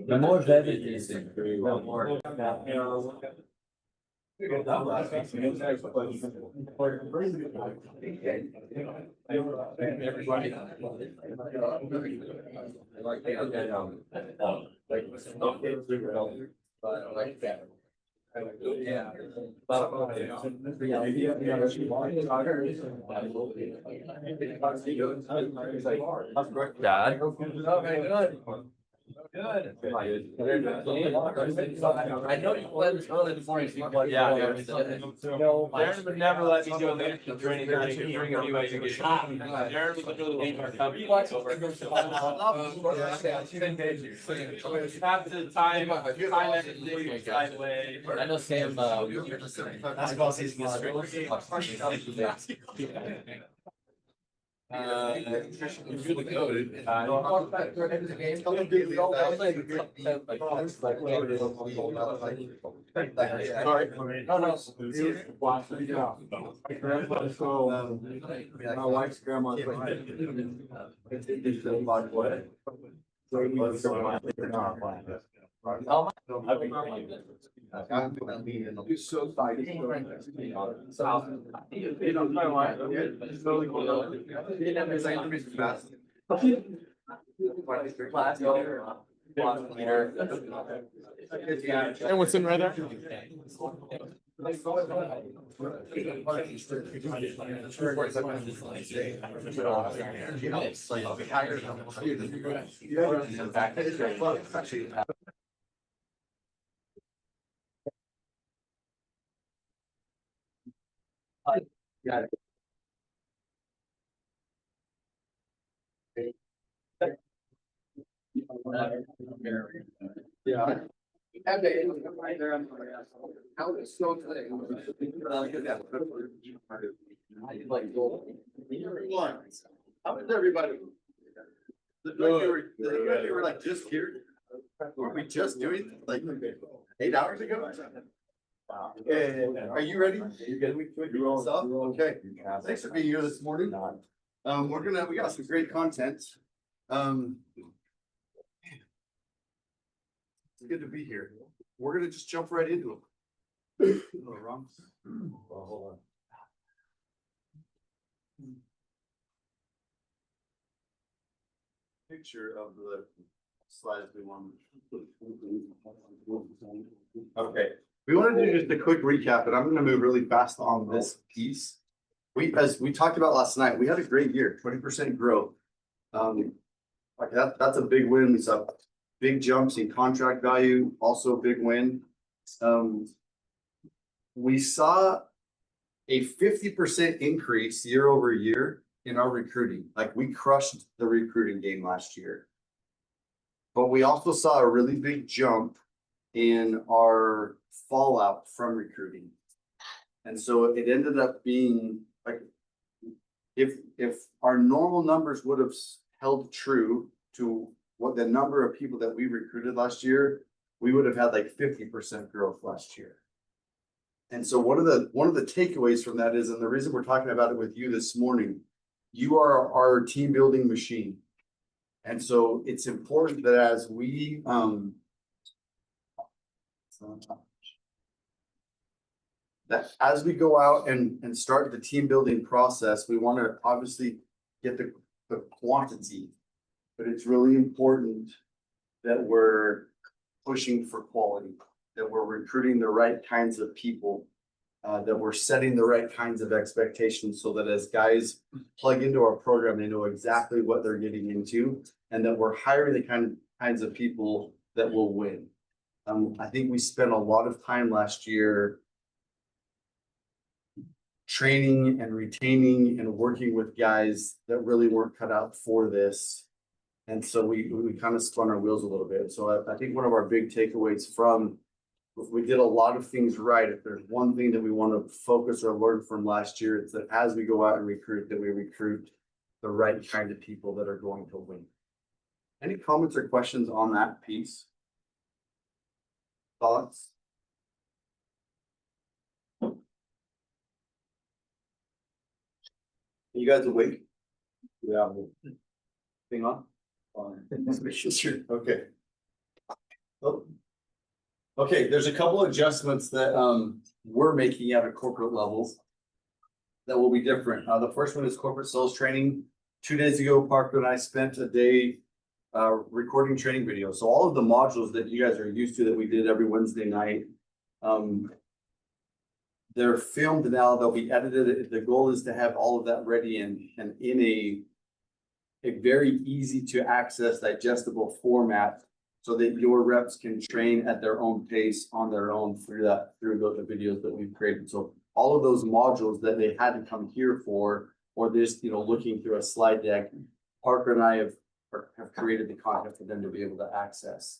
The more beverages improve, the more. Yeah. Dad. Good. I know you played this early this morning. Yeah. Darren would never let me do a leadership training during anyway. Darren would literally leave our company. Have to time everything right away. I know Sam, basketball season is really good. My wife's grandma. And what's in right there? Yeah. Yeah. How is so today? How is everybody? You were like just here. Weren't we just doing like 8 hours ago? Are you ready? Okay. Thanks for being here this morning. We got some great content. It's good to be here. We're gonna just jump right into it. Wrong. Oh, hold on. Picture of the slides we want. Okay, we want to do just a quick recap, and I'm going to move really fast on this piece. As we talked about last night, we had a great year, 20% growth. Like that's a big win. We saw big jumps in contract value, also a big win. We saw a 50% increase year over year in our recruiting. Like we crushed the recruiting game last year. But we also saw a really big jump in our fallout from recruiting. And so it ended up being like, if our normal numbers would have held true to what the number of people that we recruited last year, we would have had like 50% growth last year. And so one of the takeaways from that is, and the reason we're talking about it with you this morning, you are our team building machine. And so it's important that as we go out and start the team building process, we want to obviously get the quantity, but it's really important that we're pushing for quality, that we're recruiting the right kinds of people, that we're setting the right kinds of expectations so that as guys plug into our program, they know exactly what they're getting into, and that we're hiring the kinds of people that will win. I think we spent a lot of time last year training and retaining and working with guys that really weren't cut out for this. And so we kind of spun our wheels a little bit. So I think one of our big takeaways from, if we did a lot of things right, if there's one thing that we want to focus or learn from last year, it's that as we go out and recruit, that we recruit the right kind of people that are going to win. Any comments or questions on that piece? Thoughts? You guys awake? Yeah. Thing on? Okay. Oh. Okay, there's a couple adjustments that we're making at a corporate level that will be different. The first one is corporate sales training. 2 days ago, Parker and I spent a day recording training videos. So all of the modules that you guys are used to that we did every Wednesday night, they're filmed now, they'll be edited. The goal is to have all of that ready and in a very easy to access, digestible format so that your reps can train at their own pace on their own through the videos that we've created. So all of those modules that they had to come here for, or this, looking through a slide deck, Parker and I have created the content for them to be able to access.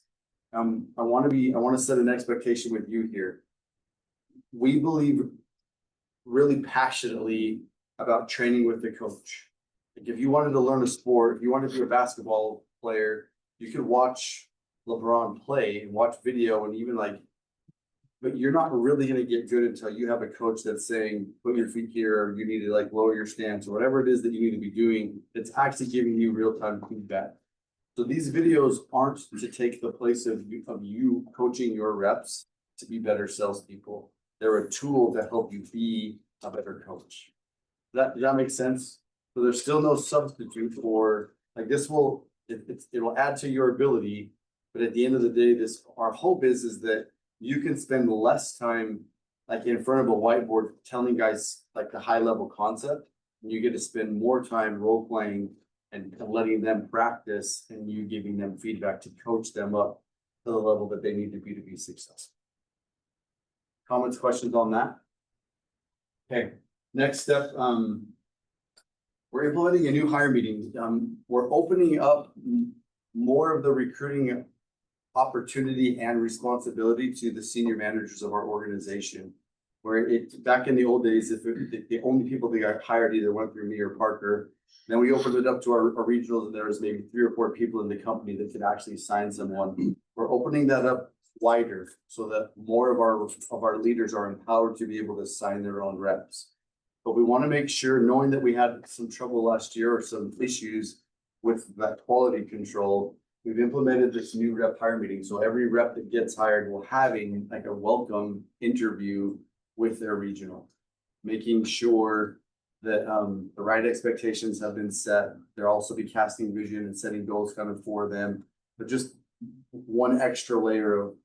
I want to set an expectation with you here. We believe really passionately about training with the coach. Like if you wanted to learn a sport, if you wanted to be a basketball player, you could watch LeBron play and watch video and even but you're not really going to get good until you have a coach that's saying, put your feet here, or you need to lower your stance, or whatever it is that you need to be doing. It's actually giving you real-time feedback. So these videos aren't to take the place of you coaching your reps to be better salespeople. They're a tool to help you be a better coach. Does that make sense? So there's still no substitute for this it'll add to your ability, but at the end of the day, our hope is that you can spend less time in front of a whiteboard telling guys the high level concept, and you get to spend more time role playing and letting them practice and you giving them feedback to coach them up to the level that they need to be successful. Comments, questions on that? Okay, next step, we're implementing a new hire meeting. We're opening up more of the recruiting opportunity and responsibility to the senior managers of our organization. Where back in the old days, if the only people that got hired either went through me or Parker, then we opened it up to our regionals, and there was maybe 3 or 4 people in the company that could actually sign someone. We're opening that up wider so that more of our leaders are empowered to be able to sign their own reps. But we want to make sure, knowing that we had some trouble last year or some issues with that quality control, we've implemented this new rep hire meeting. So every rep that gets hired will having a welcome interview with their regional, making sure that the right expectations have been set. They'll also be casting vision and setting goals for them, but just one extra layer of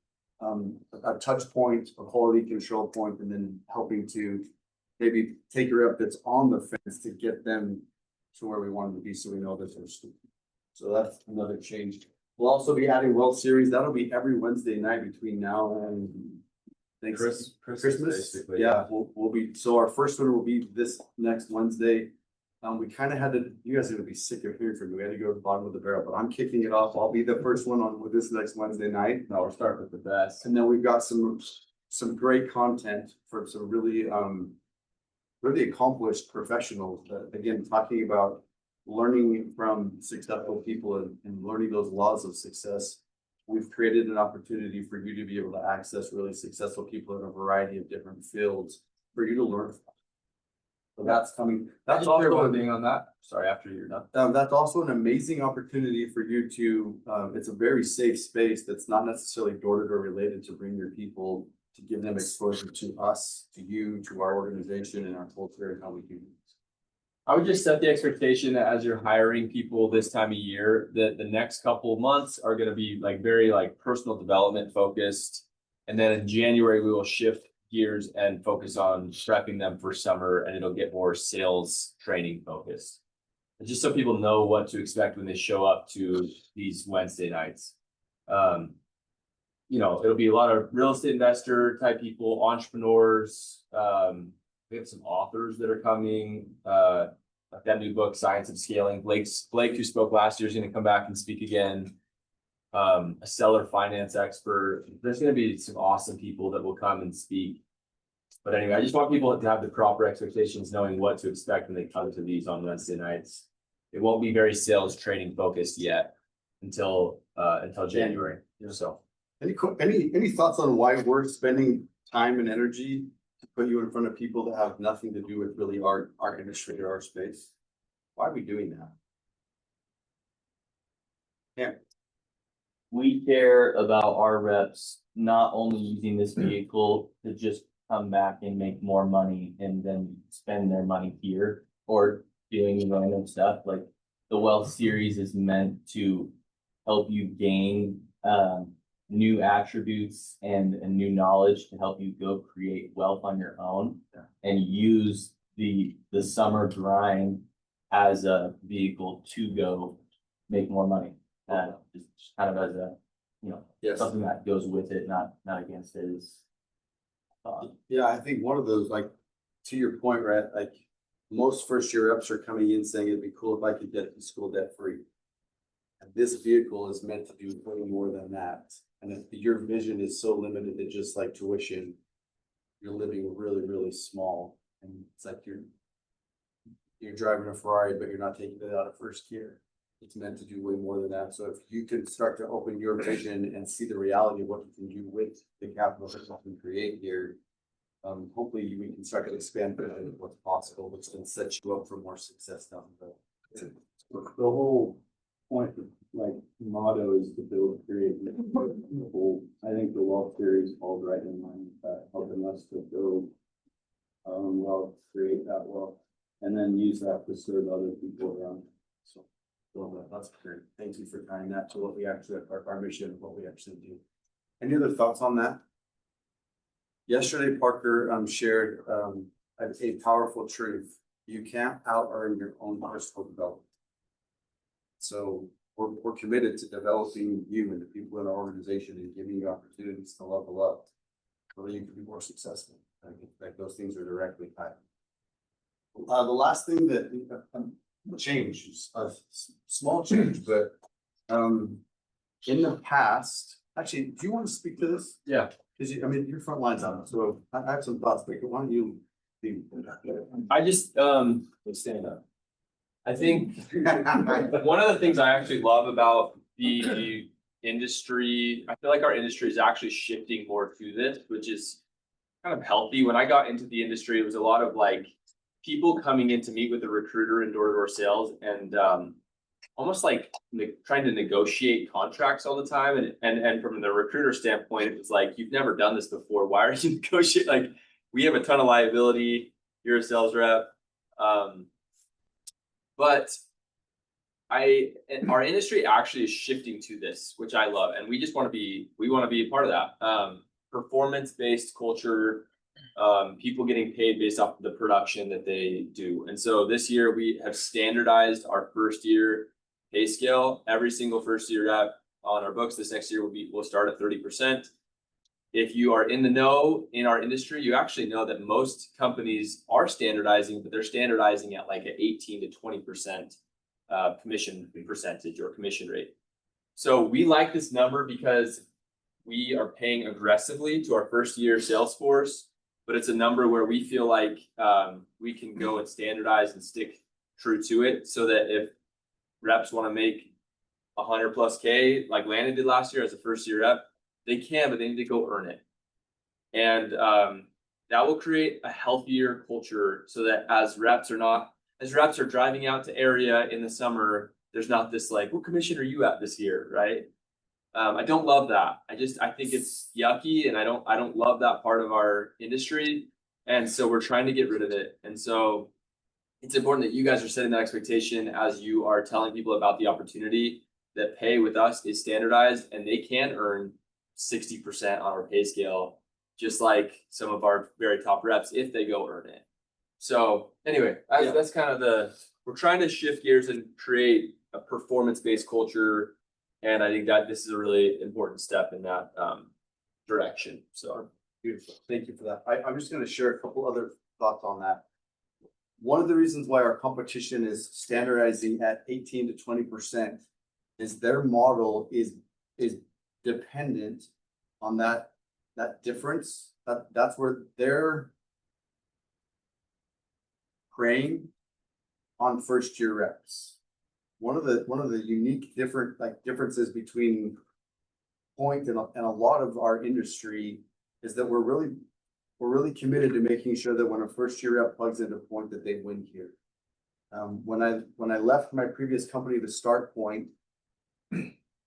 a touch point, a quality control point, and then helping to maybe take a rep that's on the fence to get them to where we want them to be, so we know that they're stupid. So that's another change. We'll also be adding World Series. That'll be every Wednesday night between now and Christmas. Basically. Yeah, we'll be. So our first one will be this next Wednesday. We kind of had to. You guys are gonna be sick of hearing from me. We had to go to the bottom of the barrel, but I'm kicking it off. I'll be the first one with this next Wednesday night. No, we're starting with the best, and then we've got some great content for some really accomplished professionals. Again, talking about learning from successful people and learning those laws of success. We've created an opportunity for you to be able to access really successful people in a variety of different fields for you to learn from. So that's coming. That's also one thing on that. Sorry, after you're done. That's also an amazing opportunity for you to. It's a very safe space that's not necessarily door-to-door related, to bring your people, to give them exposure to us, to you, to our organization and our culture and how we do things. I would just set the expectation that as you're hiring people this time of year, that the next couple of months are going to be very personal development focused. And then in January, we will shift gears and focus on prepping them for summer, and it'll get more sales training focused. And just so people know what to expect when they show up to these Wednesday nights. It'll be a lot of real estate investor type people, entrepreneurs. We have some authors that are coming. That new book, Science of Scaling. Blake, who spoke last year, is going to come back and speak again. A seller finance expert. There's going to be some awesome people that will come and speak. But anyway, I just want people to have the proper expectations, knowing what to expect when they come to these on Wednesday nights. It won't be very sales training focused yet until January. So, any thoughts on why we're spending time and energy to put you in front of people that have nothing to do with really our industry or our space? Why are we doing that? We care about our reps not only using this vehicle to just come back and make more money and then spend their money here or doing random stuff. Like the Wealth Series is meant to help you gain new attributes and new knowledge to help you go create wealth on your own and use the summer grind as a vehicle to go make more money. Just kind of as a, Yes. something that goes with it, not against it is. Yeah, I think one of those, like, to your point, right, like, most first year reps are coming in saying it'd be cool if I could get to school debt free. And this vehicle is meant to do way more than that. And if your vision is so limited to just like tuition, you're living really, really small. And it's like you're driving a Ferrari, but you're not taking it out of first gear. It's meant to do way more than that. So if you can start to open your vision and see the reality of what you can do with the capital that you can create here, hopefully we can start to expand what's possible, which then sets you up for more success down the road. The whole point, like motto is to build, create, I think the Wealth Series falls right in line with that, helping us to build wealth, create that wealth, and then use that to serve other people around. So, well, that's great. Thank you for tying that to what we actually, our mission, and what we actually do. Any other thoughts on that? Yesterday, Parker shared a powerful truth. You can't out earn your own personal development. So we're committed to developing you and the people in our organization and giving you opportunities to level up so that you can be more successful. I think that those things are directly tied. The last thing that change is a small change, but in the past, actually, do you want to speak to this? Yeah. Because I mean, your front line's on, so I have some thoughts, but why don't you? I just, stand up. I think one of the things I actually love about the industry, I feel like our industry is actually shifting more to this, which is kind of healthy. When I got into the industry, it was a lot of like people coming in to meet with a recruiter in door-to-door sales and almost like trying to negotiate contracts all the time. And from the recruiter standpoint, it's like, you've never done this before. Why are you negotiating? Like, we have a ton of liability. You're a sales rep. But our industry actually is shifting to this, which I love. And we just want to be a part of that. Performance-based culture, people getting paid based off of the production that they do. And so this year we have standardized our first year pay scale. Every single first year rep on our books this next year we'll start at 30%. If you are in the know in our industry, you actually know that most companies are standardizing, but they're standardizing at like an 18 to 20% commission percentage or commission rate. So we like this number because we are paying aggressively to our first year sales force, but it's a number where we feel like we can go and standardize and stick true to it so that if reps want to make 100+ K like Landon did last year as a first year rep, they can, but they need to go earn it. And that will create a healthier culture so that as reps are driving out to area in the summer, there's not this like, what commission are you at this year, right? I don't love that. I think it's yucky, and I don't love that part of our industry. And so we're trying to get rid of it. And so it's important that you guys are setting that expectation as you are telling people about the opportunity that pay with us is standardized and they can earn 60% on our pay scale, just like some of our very top reps if they go earn it. So anyway, that's kind of we're trying to shift gears and create a performance-based culture. And I think that this is a really important step in that direction. So beautiful. Thank you for that. I'm just going to share a couple other thoughts on that. One of the reasons why our competition is standardizing at 18 to 20% is their model is dependent on that difference. That's where they're preying on first year reps. One of the unique differences between Point and a lot of our industry is that we're really committed to making sure that when a first year rep plugs into Point that they win here. When I left my previous company to start Point,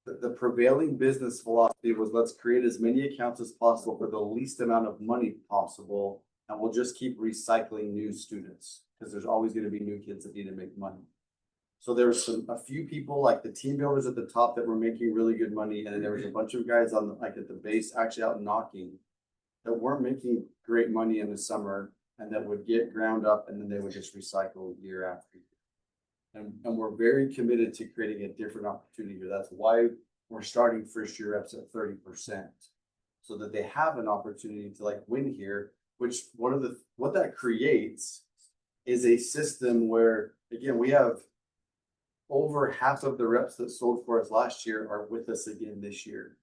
the prevailing business philosophy was let's create as many accounts as possible for the least amount of money possible. And we'll just keep recycling new students because there's always going to be new kids that need to make money. So there was a few people like the team builders at the top that were making really good money. And then there was a bunch of guys on like at the base actually out knocking that weren't making great money in the summer and that would get ground up and then they would just recycle year after year. And we're very committed to creating a different opportunity here. That's why we're starting first year reps at 30%. So that they have an opportunity to like win here, which what that creates is a system where, again, we have over half of the reps that sold for us last year are with us again this year.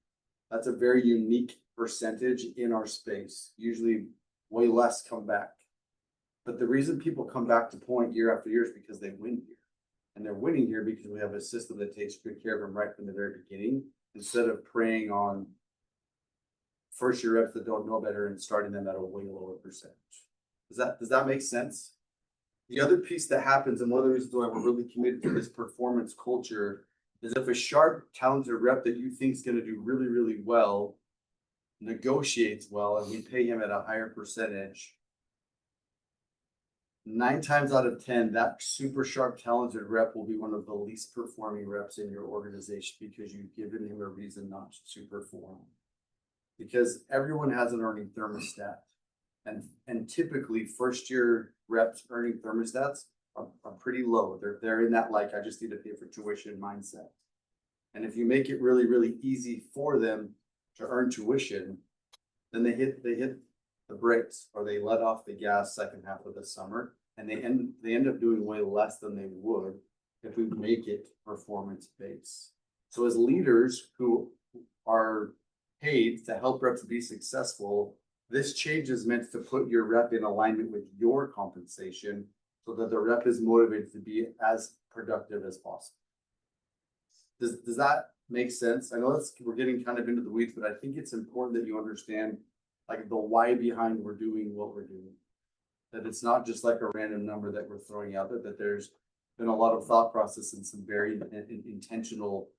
That's a very unique percentage in our space. Usually way less come back. But the reason people come back to Point year after year is because they win here. And they're winning here because we have a system that takes good care of them right from the very beginning, instead of preying on first year reps that don't know better and starting them at a way lower percentage. Does that make sense? The other piece that happens, and one of the reasons why we're really committed to this performance culture, is if a sharp, talented rep that you think is going to do really, really well negotiates well, and we pay him at a higher percentage, 9 times out of 10, that super sharp, talented rep will be one of the least performing reps in your organization because you've given him a reason not to perform. Because everyone has an earning thermostat. And typically first year reps earning thermostats are pretty low. They're in that like I just need to pay for tuition mindset. And if you make it really, really easy for them to earn tuition, then they hit the brakes or they let off the gas second half of the summer, and they end up doing way less than they would if we make it performance based. So as leaders who are paid to help reps be successful, this change is meant to put your rep in alignment with your compensation so that the rep is motivated to be as productive as possible. Does that make sense? I know we're getting kind of into the weeds, but I think it's important that you understand like the why behind we're doing what we're doing. That it's not just like a random number that we're throwing out there, that there's been a lot of thought process and some very intentional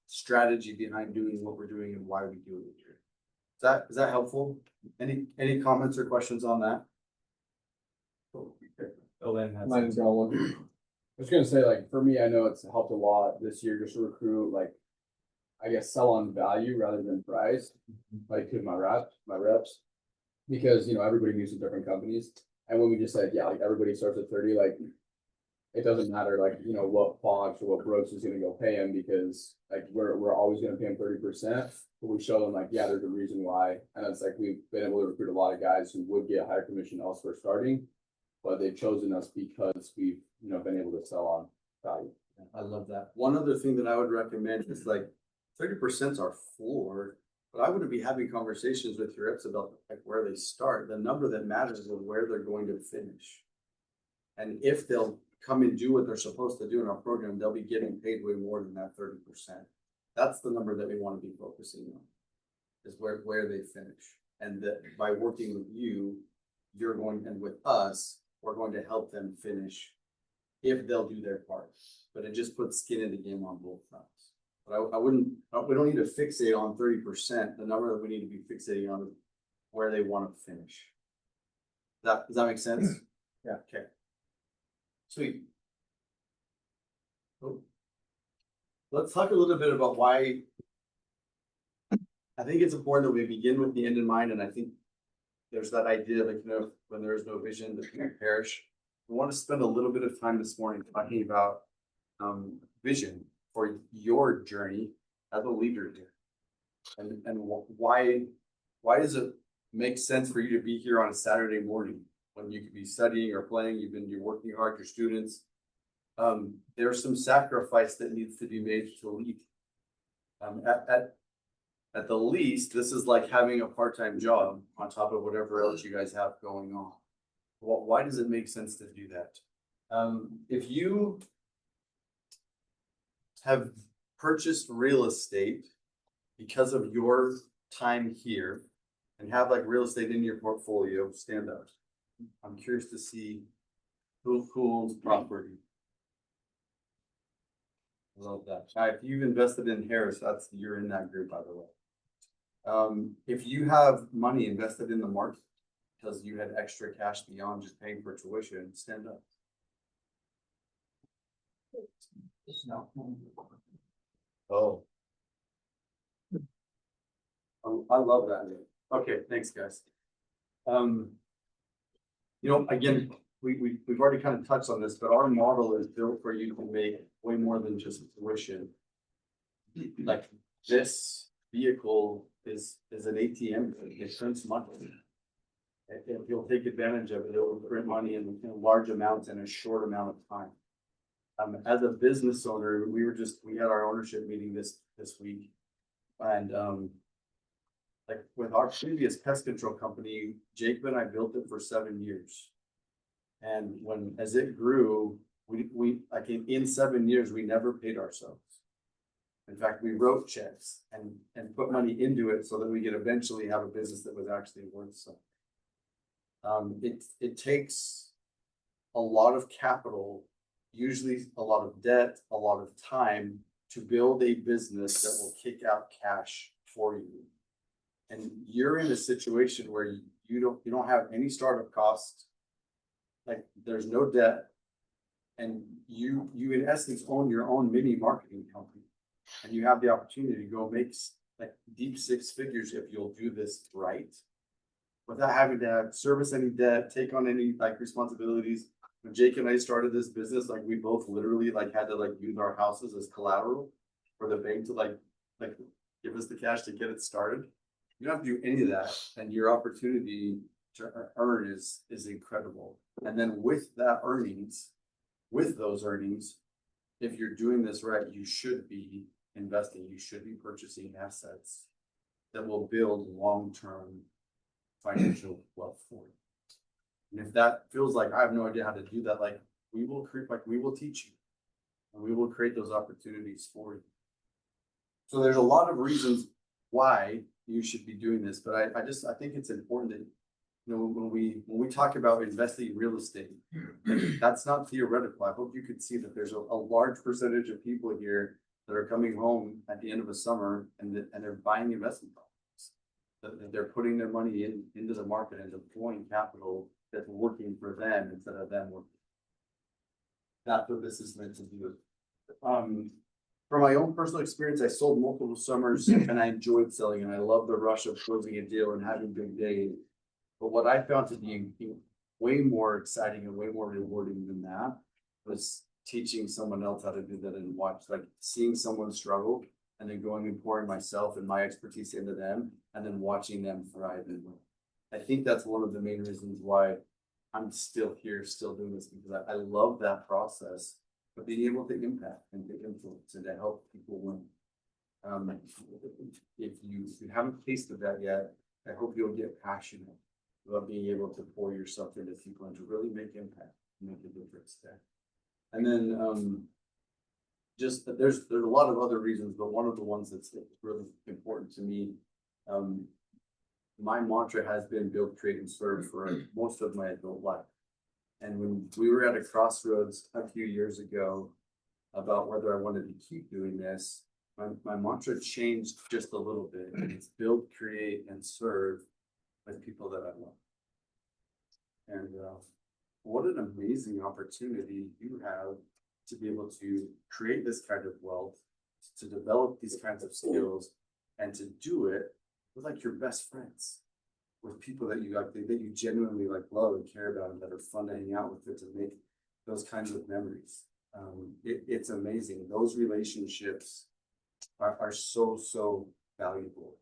strategy behind doing what we're doing and why we do it here. Is that helpful? Any comments or questions on that? Lynn has Mine's got one. I was gonna say, like, for me, I know it's helped a lot this year just to recruit, like, I guess sell on value rather than price, like to my reps. Because, you know, everybody moves to different companies. And when we just said, yeah, like everybody starts at 30, like, it doesn't matter, like, you know, what Fox or what Brooks is gonna go pay him because like we're always gonna pay him 30%. But we show them like, yeah, there's a reason why. And it's like we've been able to recruit a lot of guys who would get higher commission elsewhere starting, but they've chosen us because we've, you know, been able to sell on value. I love that. One other thing that I would recommend is like 30% is our floor, but I wouldn't be having conversations with your reps about like where they start. The number that matters is where they're going to finish. And if they'll come and do what they're supposed to do in our program, they'll be getting paid way more than that 30%. That's the number that we want to be focusing on, is where they finish. And that by working with you, you're going, and with us, we're going to help them finish if they'll do their part. But it just puts skin in the game on both fronts. But we don't need to fixate on 30%. The number that we need to be fixating on is where they want to finish. Does that make sense? Yeah. Okay. Sweet. Oh. Let's talk a little bit about why. I think it's important that we begin with the end in mind, and I think there's that idea like, you know, when there is no vision, the people perish. We want to spend a little bit of time this morning talking about vision for your journey as a leader here, and why does it make sense for you to be here on a Saturday morning when you could be studying or playing? You're working hard, your students. There's some sacrifice that needs to be made to lead. At the least, this is like having a part-time job on top of whatever else you guys have going on. Why does it make sense to do that? If you have purchased real estate because of your time here and have like real estate in your portfolio, stand up. I'm curious to see who owns property. I love that. If you've invested in Harris, you're in that group, by the way. If you have money invested in the market because you had extra cash beyond just paying for tuition, stand up. Oh. I love that. Okay, thanks, guys. Again, we've already kind of touched on this, but our model is built for you to make way more than just tuition. Like this vehicle is an ATM, it prints money. If you'll take advantage of it, it will print money in large amounts in a short amount of time. As a business owner, we had our ownership meeting this week. And like with our previous pest control company, Jacob and I built it for 7 years. And as it grew, we like in 7 years, we never paid ourselves. In fact, we wrote checks and put money into it so that we could eventually have a business that was actually worth something. It takes a lot of capital, usually a lot of debt, a lot of time to build a business that will kick out cash for you. And you're in a situation where you don't have any startup costs, like there's no debt, and you in essence own your own mini marketing company, and you have the opportunity to go make like deep 6 figures if you'll do this right, without having to service any debt, take on any like responsibilities. When Jake and I started this business, like we both literally like had to like use our houses as collateral for the bank to like give us the cash to get it started. You don't have to do any of that, and your opportunity to earn is incredible. And then with those earnings, if you're doing this right, you should be investing, you should be purchasing assets that will build long-term financial wealth for you. And if that feels like I have no idea how to do that, like we will teach you, and we will create those opportunities for you. So there's a lot of reasons why you should be doing this, but I think it's important that when we talk about investing in real estate, that's not theoretical. I hope you could see that there's a large percentage of people here that are coming home at the end of a summer and they're buying investment properties. That they're putting their money into the market and deploying capital that's working for them instead of them working. That's what this is meant to do. From my own personal experience, I sold multiple summers and I enjoyed selling, and I love the rush of closing a deal and having good days. But what I found to be way more exciting and way more rewarding than that was teaching someone else how to do that, and seeing someone struggle and then going and pouring myself and my expertise into them and then watching them thrive. And I think that's one of the main reasons why I'm still here, still doing this, because I love that process of being able to impact and to influence and to help people win. If you haven't tasted that yet, I hope you'll get passionate about being able to pour yourself into people and to really make impact, make a difference there. And then just there's a lot of other reasons, but one of the ones that's really important to me, my mantra has been build, create, and serve for most of my adult life. And when we were at a crossroads a few years ago about whether I wanted to keep doing this, my mantra changed just a little bit. It's build, create, and serve with people that I love. And what an amazing opportunity you have to be able to create this kind of wealth, to develop these kinds of skills, and to do it with like your best friends, with people that you like, that you genuinely like love and care about, and that are fun to hang out with, and to make those kinds of memories. It's amazing. Those relationships are so valuable.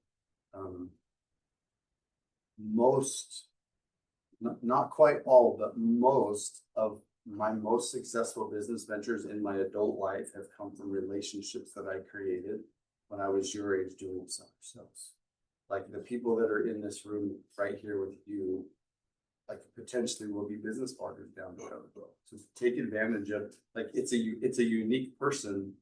Not quite all, but most of my most successful business ventures in my adult life have come from relationships that I created when I was your age doing summer sales. Like the people that are in this room right here with you, like potentially will be business partners down the road. So take advantage of, like, it's a unique person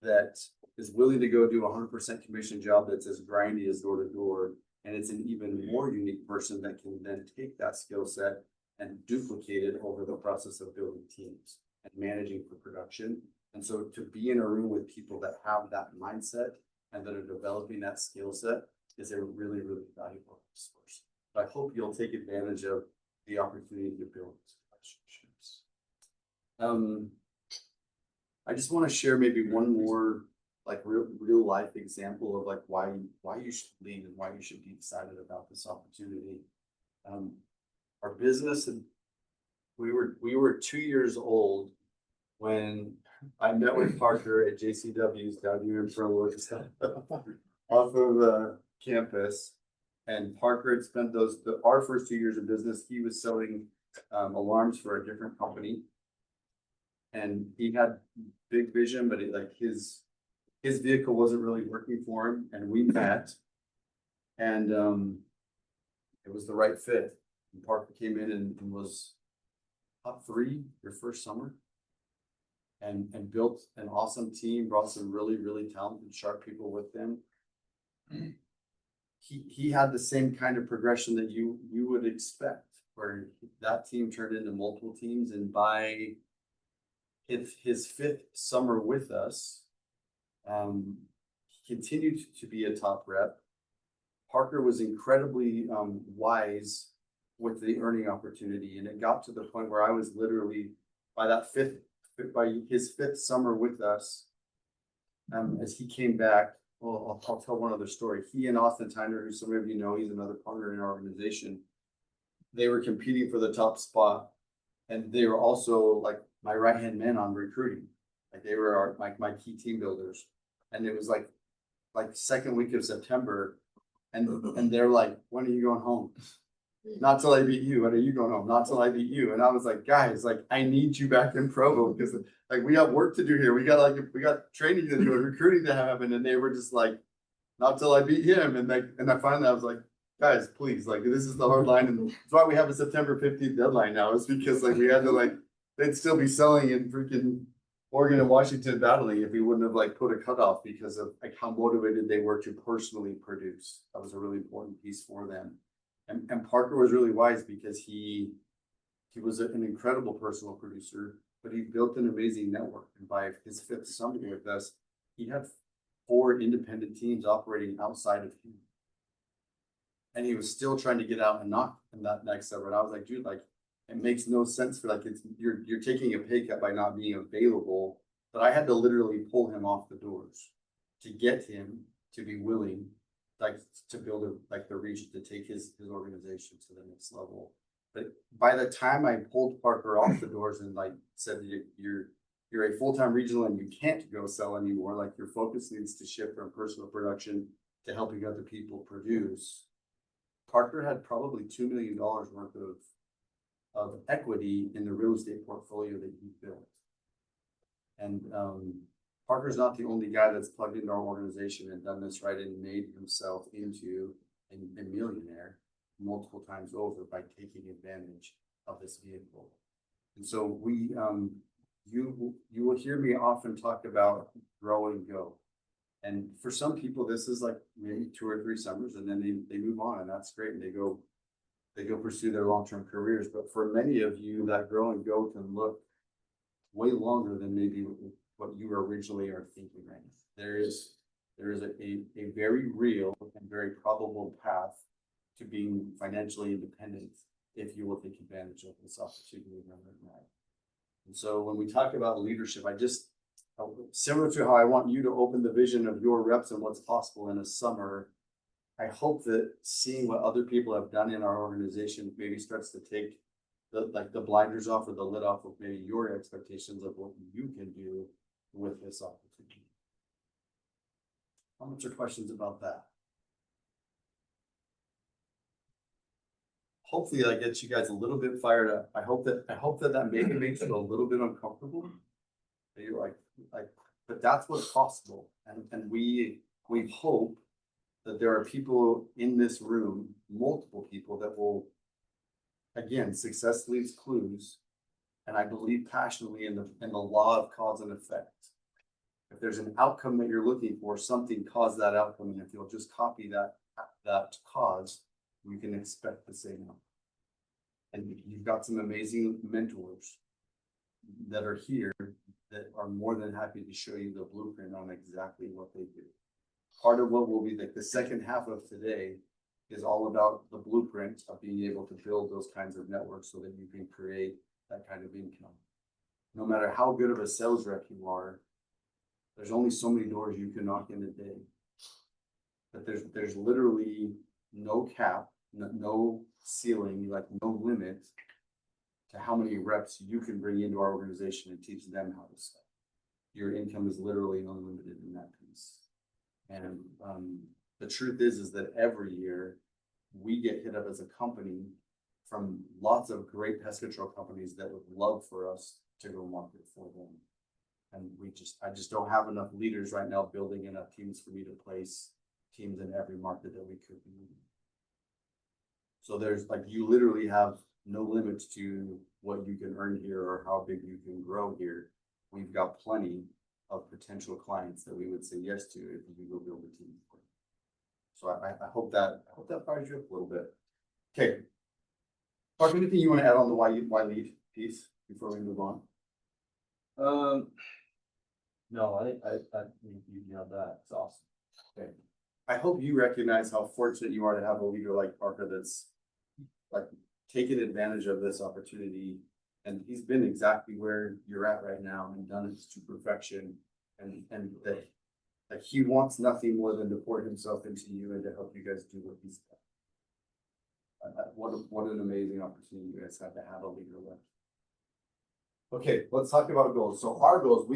that is willing to go do a 100% commission job that's as grindy as door to door. And it's an even more unique person that can then take that skill set and duplicate it over the process of building teams and managing for production And so to be in a room with people that have that mindset and that are developing that skill set is a really, really valuable resource. I hope you'll take advantage of the opportunity to build these relationships. I just want to share maybe one more like real life example of like why you should lead and why you should be excited about this opportunity. Our business, and we were 2 years old when I met with Parker at JCW's down here in Pearl off of campus. And Parker had spent our first 2 years of business, he was selling alarms for a different company. And he had big vision, but his vehicle wasn't really working for him. And we met, and it was the right fit. And Parker came in and was top 3 your first summer. And built an awesome team, brought some really, really talented, sharp people with him. He had the same kind of progression that you would expect, where that team turned into multiple teams, and by his 5th summer with us, he continued to be a top rep. Parker was incredibly wise with the earning opportunity, and it got to the point where I was literally by his 5th summer with us, as he came back. Well, I'll tell one other story. He and Austin Tyner, who some of you know, he's another partner in our organization. They were competing for the top spot, and they were also like my right-hand men on recruiting. Like they were my key team builders. And it was like second week of September, and they're like, "When are you going home?" "Not till I beat you." "When are you going home?" "Not till I beat you." And I was like, "Guys, like I need you back in Provo because like we got work to do here. We got training to do and recruiting to happen." And they were just like, "Not till I beat him." And I finally was like, "Guys, please, like this is the hard line." And that's why we have a September 15th deadline now. It's because like we had to they'd still be selling in freaking Oregon and Washington battling if we wouldn't have like put a cutoff because of like how motivated they were to personally produce. That was a really important piece for them. And Parker was really wise because he was an incredible personal producer, but he built an amazing network. And by his 5th summer with us, he had 4 independent teams operating outside of him. And he was still trying to get out and knock in that next summer. And I was like, dude, like it makes no sense for you're taking a pay cut by not being available. But I had to literally pull him off the doors to get him to be willing to build the reach to take his organization to the next level. But by the time I pulled Parker off the doors and said you're a full-time regional and you can't go sell anymore, like your focus needs to shift from personal production to helping other people produce, Parker had probably $2 million worth of equity in the real estate portfolio that he built. And Parker's not the only guy that's plugged into our organization and done this right and made himself into a millionaire multiple times over by taking advantage of this vehicle. And so you will hear me often talk about grow and go. And for some people, this is like maybe 2 or 3 summers, and then they move on, and that's great. And they go pursue their long-term careers. But for many of you, that grow and go can look way longer than maybe what you originally are thinking right now. There is a very real and very probable path to being financially independent if you will take advantage of this opportunity right now. And so when we talk about leadership, similar to how I want you to open the vision of your reps and what's possible in a summer, I hope that seeing what other people have done in our organization maybe starts to take the blinders off or the lid off of maybe your expectations of what you can do with this opportunity. Comments or questions about that? Hopefully that gets you guys a little bit fired up. I hope that maybe makes it a little bit uncomfortable. That you're like, but that's what's possible. And we hope that there are people in this room, multiple people that will, again, success leaves clues. And I believe passionately in the law of cause and effect. If there's an outcome that you're looking for, something caused that outcome. And if you'll just copy that cause, you can expect the same outcome. And you've got some amazing mentors that are here that are more than happy to show you the blueprint on exactly what they do. Part of what will be like the second half of today is all about the blueprint of being able to build those kinds of networks so that you can create that kind of income. No matter how good of a sales rep you are, there's only so many doors you can knock in a day. But there's literally no cap, no ceiling, like no limit to how many reps you can bring into our organization and teach them how to sell. Your income is literally unlimited in that piece. And the truth is that every year we get hit up as a company from lots of great pest control companies that would love for us to go market for them. And I just don't have enough leaders right now building enough teams for me to place teams in every market that we could be in. So there's like, you literally have no limits to what you can earn here or how big you can grow here. We've got plenty of potential clients that we would say yes to if you go build a team for. So I hope that fires you up a little bit. Okay. Mark, anything you want to add on the why lead piece before we move on? No, I think you nailed that. It's awesome. Okay. I hope you recognize how fortunate you are to have a leader like Parker that's like taking advantage of this opportunity. And he's been exactly where you're at right now and done it to perfection. And that he wants nothing more than to pour himself into you and to help you guys do what he's done. What an amazing opportunity you guys have to have a leader with. Okay, let's talk about goals. So our goals,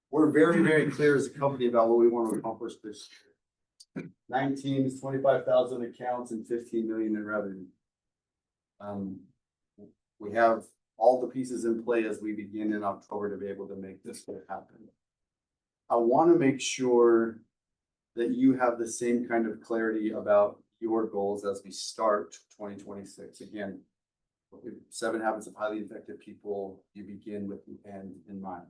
we're very, very clear as a company about what we want to accomplish this year. 19 is 25,000 accounts and 15 million in revenue. We have all the pieces in play as we begin in October to be able to make this happen. I want to make sure that you have the same kind of clarity about your goals as we start 2026. Again, 7 habits of highly effective people, you begin with the end in mind.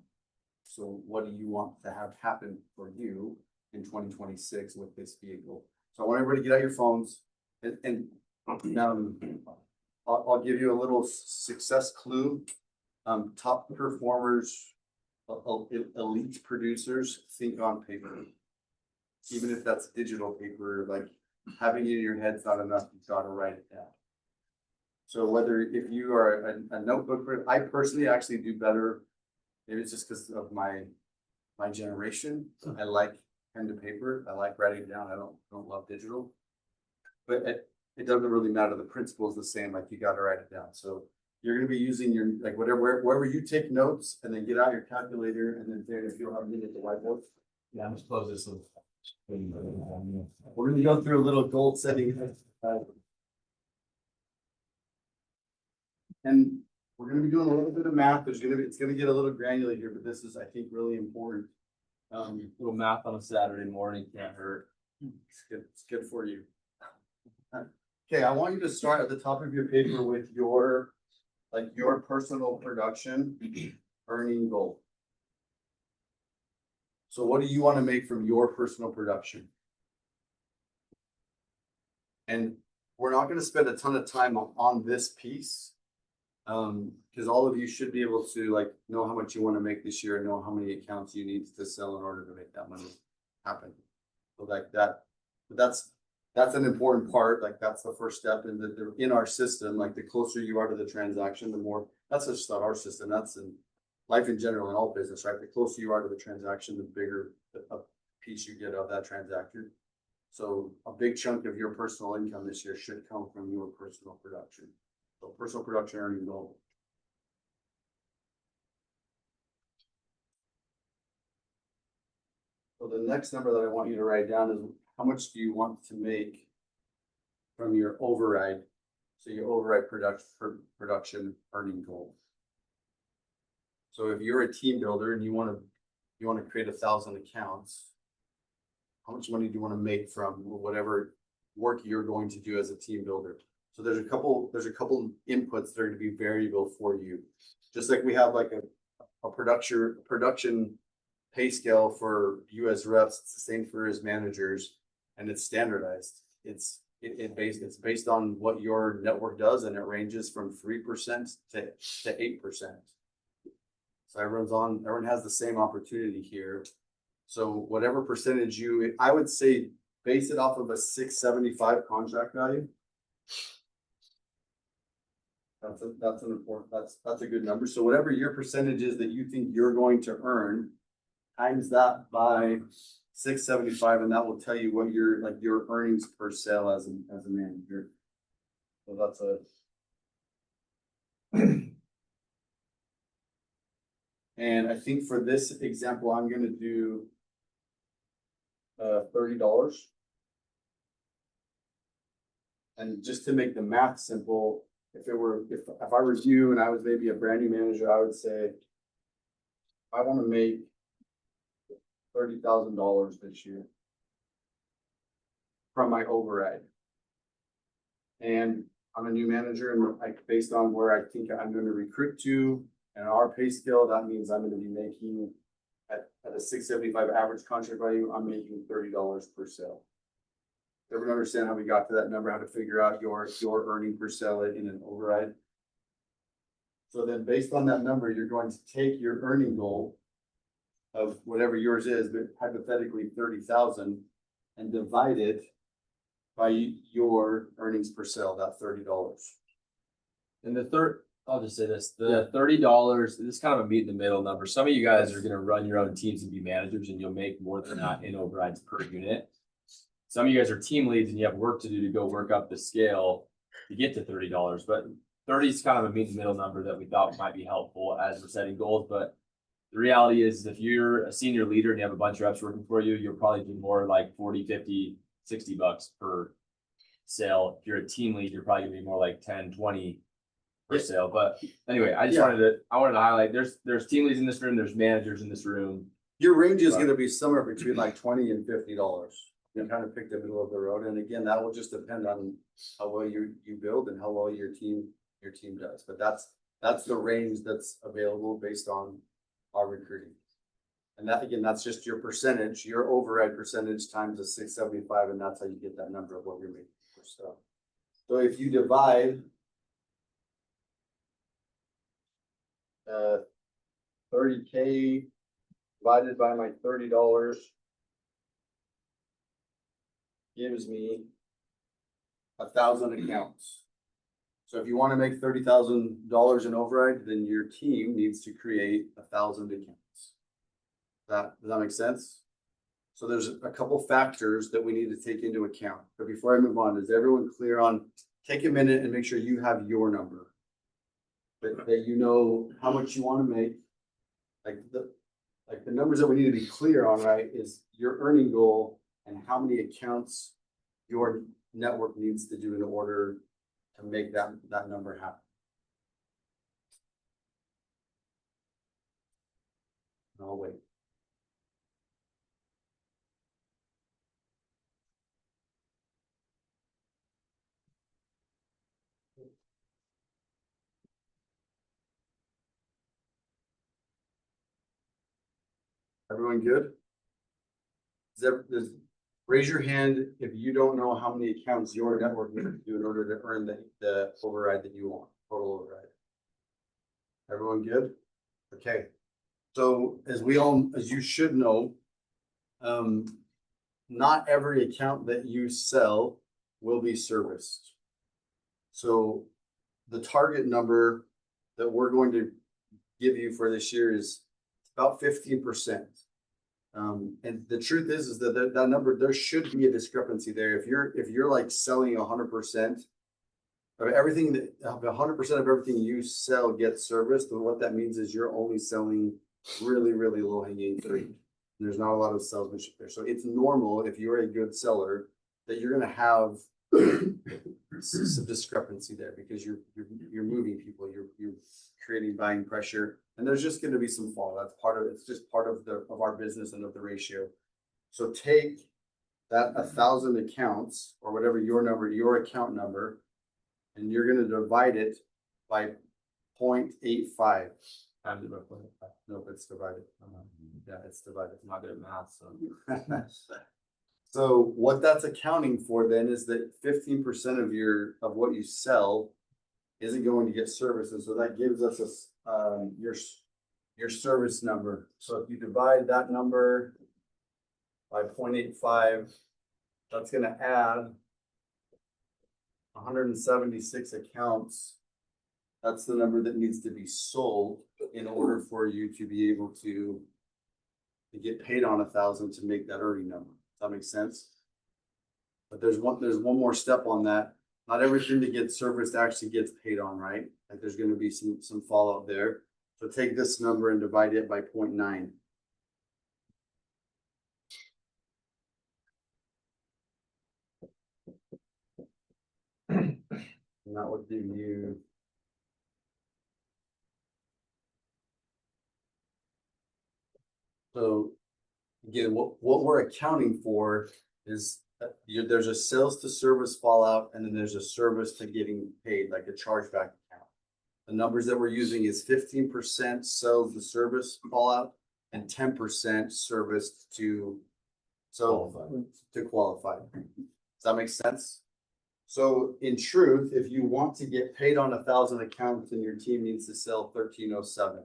So what do you want to have happen for you in 2026 with this vehicle? So I want everybody to get out your phones and I'll give you a little success clue. Top performers, elite producers think on paper. Even if that's digital paper, like having it in your head's not enough, you've got to write it down. So whether if you are a notebook, I personally actually do better. Maybe it's just because of my generation. I like pen to paper. I like writing it down. I don't love digital. But it doesn't really matter. The principle is the same. Like you got to write it down. So you're going to be using your like wherever you take notes, and then get out your calculator, and then there if you'll have it at the whiteboard. Yeah, I'm just close this. We're going to go through a little goal setting. And we're going to be doing a little bit of math. It's going to get a little granular here, but this is, I think, really important. Little math on a Saturday morning can't hurt. It's good for you. Okay, I want you to start at the top of your paper with your personal production earning goal. So what do you want to make from your personal production? And we're not going to spend a ton of time on this piece. Because all of you should be able to like know how much you want to make this year and know how many accounts you need to sell in order to make that money happen. So like that's an important part. Like that's the first step in our system. Like the closer you are to the transaction, the more. That's just not our system. That's in life in general in all business, right? The closer you are to the transaction, the bigger a piece you get of that transaction. So a big chunk of your personal income this year should come from your personal production. So personal production earning goal. So the next number that I want you to write down is how much do you want to make from your override? So your override production earning goal. So if you're a team builder and you want to create 1,000 accounts, how much money do you want to make from whatever work you're going to do as a team builder? So there's a couple inputs that are going to be variable for you. Just like we have like a production pay scale for you as reps, it's the same for as managers, and it's standardized. It's based on what your network does, and it ranges from 3% to 8%. So everyone has the same opportunity here. So whatever percentage I would say, base it off of a 675 contract value. That's an important, that's a good number. So whatever your percentage is that you think you're going to earn, times that by 675, and that will tell you what your earnings per sale as a manager. So that's and I think for this example, I'm gonna do $30. And just to make the math simple, if I was you and I was maybe a brand new manager, I would say, I want to make $30,000 this year from my override. And I'm a new manager, and like based on where I think I'm going to recruit to and our pay scale, that means I'm going to be making at a 675 average contract value, I'm making $30 per sale. Everyone understand how we got to that number, how to figure out your earning per sale in an override? So then based on that number, you're going to take your earning goal of whatever yours is, but hypothetically 30,000, and divide it by your earnings per sale, that $30. And I'll just say this, the $30, this is kind of a meet in the middle number. Some of you guys are gonna run your own teams and be managers, and you'll make more than that in overrides per unit. Some of you guys are team leads and you have work to do to go work up the scale to get to $30, but 30 is kind of a meet in the middle number that we thought might be helpful as we're setting goals. But the reality is, if you're a senior leader and you have a bunch of reps working for you, you'll probably do more like 40, 50, $60 per sale. If you're a team lead, you're probably gonna be more like 10, 20 per sale. But anyway, I wanted to highlight, there's team leads in this room, there's managers in this room. Your range is gonna be somewhere between like $20 and $50. You kind of pick the middle of the road, and again, that will just depend on how well you build and how well your team does. But that's the range that's available based on our recruiting. And that, again, that's just your percentage, your override percentage times the 675, and that's how you get that number of what you're making per sale. So if you divide 30K divided by my $30 gives me 1,000 accounts. So if you want to make $30,000 in override, then your team needs to create 1,000 accounts. Does that make sense? So there's a couple factors that we need to take into account. But before I move on, is everyone clear on, take a minute and make sure you have your number. That you know how much you want to make. Like the numbers that we need to be clear on, right, is your earning goal and how many accounts your network needs to do in order to make that number happen. I'll wait. Everyone good? Raise your hand if you don't know how many accounts your network needs to do in order to earn the override that you want, total override. Everyone good? Okay. So as you should know, not every account that you sell will be serviced. So the target number that we're going to give you for this year is about 15%. And the truth is that that number, there should be a discrepancy there. If you're like selling 100% of everything, 100% of everything you sell gets serviced, then what that means is you're only selling really, really low hanging fruit. There's not a lot of salesmanship there. So it's normal, if you're a good seller, that you're going to have some discrepancy there, because you're moving people, you're creating buying pressure, and there's just going to be some fall. That's part of it. It's just part of our business and of the ratio. So take that 1,000 accounts or whatever your account number, and you're going to divide it by 0.85. Nope, it's divided. Yeah, it's divided. I'm not good at math, so. So what that's accounting for then is that 15% of what you sell isn't going to get serviced, and so that gives us your service number. So if you divide that number by 0.85, that's gonna add 176 accounts. That's the number that needs to be sold in order for you to be able to get paid on 1,000 to make that earning number. Does that make sense? But there's one more step on that. Not everything that gets serviced actually gets paid on, right? Like there's gonna be some fallout there. So take this number and divide it by 0.9. And that would give you. So again, what we're accounting for is there's a sales to service fallout, and then there's a service to getting paid, like a chargeback account. The numbers that we're using is 15% sales to service fallout and 10% service to qualify. Does that make sense? So in truth, if you want to get paid on 1,000 accounts, then your team needs to sell 1,307.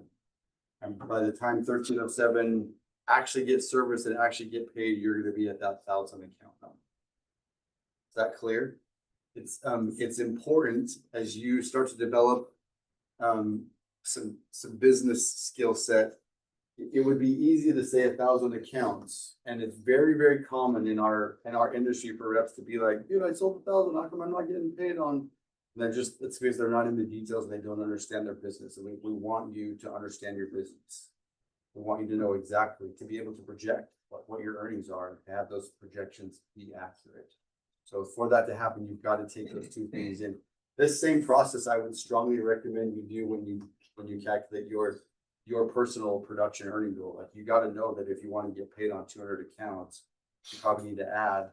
And by the time 1,307 actually get service and actually get paid, you're gonna be at that 1,000 account number. Is that clear? It's important as you start to develop some business skill set. It would be easy to say 1,000 accounts, and it's very, very common in our industry for reps to be like, dude, I sold 1,000, how come I'm not getting paid on? And it's because they're not in the details and they don't understand their business. And we want you to understand your business. We want you to know exactly, to be able to project what your earnings are, to have those projections be accurate. So for that to happen, you've got to take those two things in. This same process, I would strongly recommend you do when you calculate your personal production earning goal. Like you got to know that if you want to get paid on 200 accounts, you probably need to add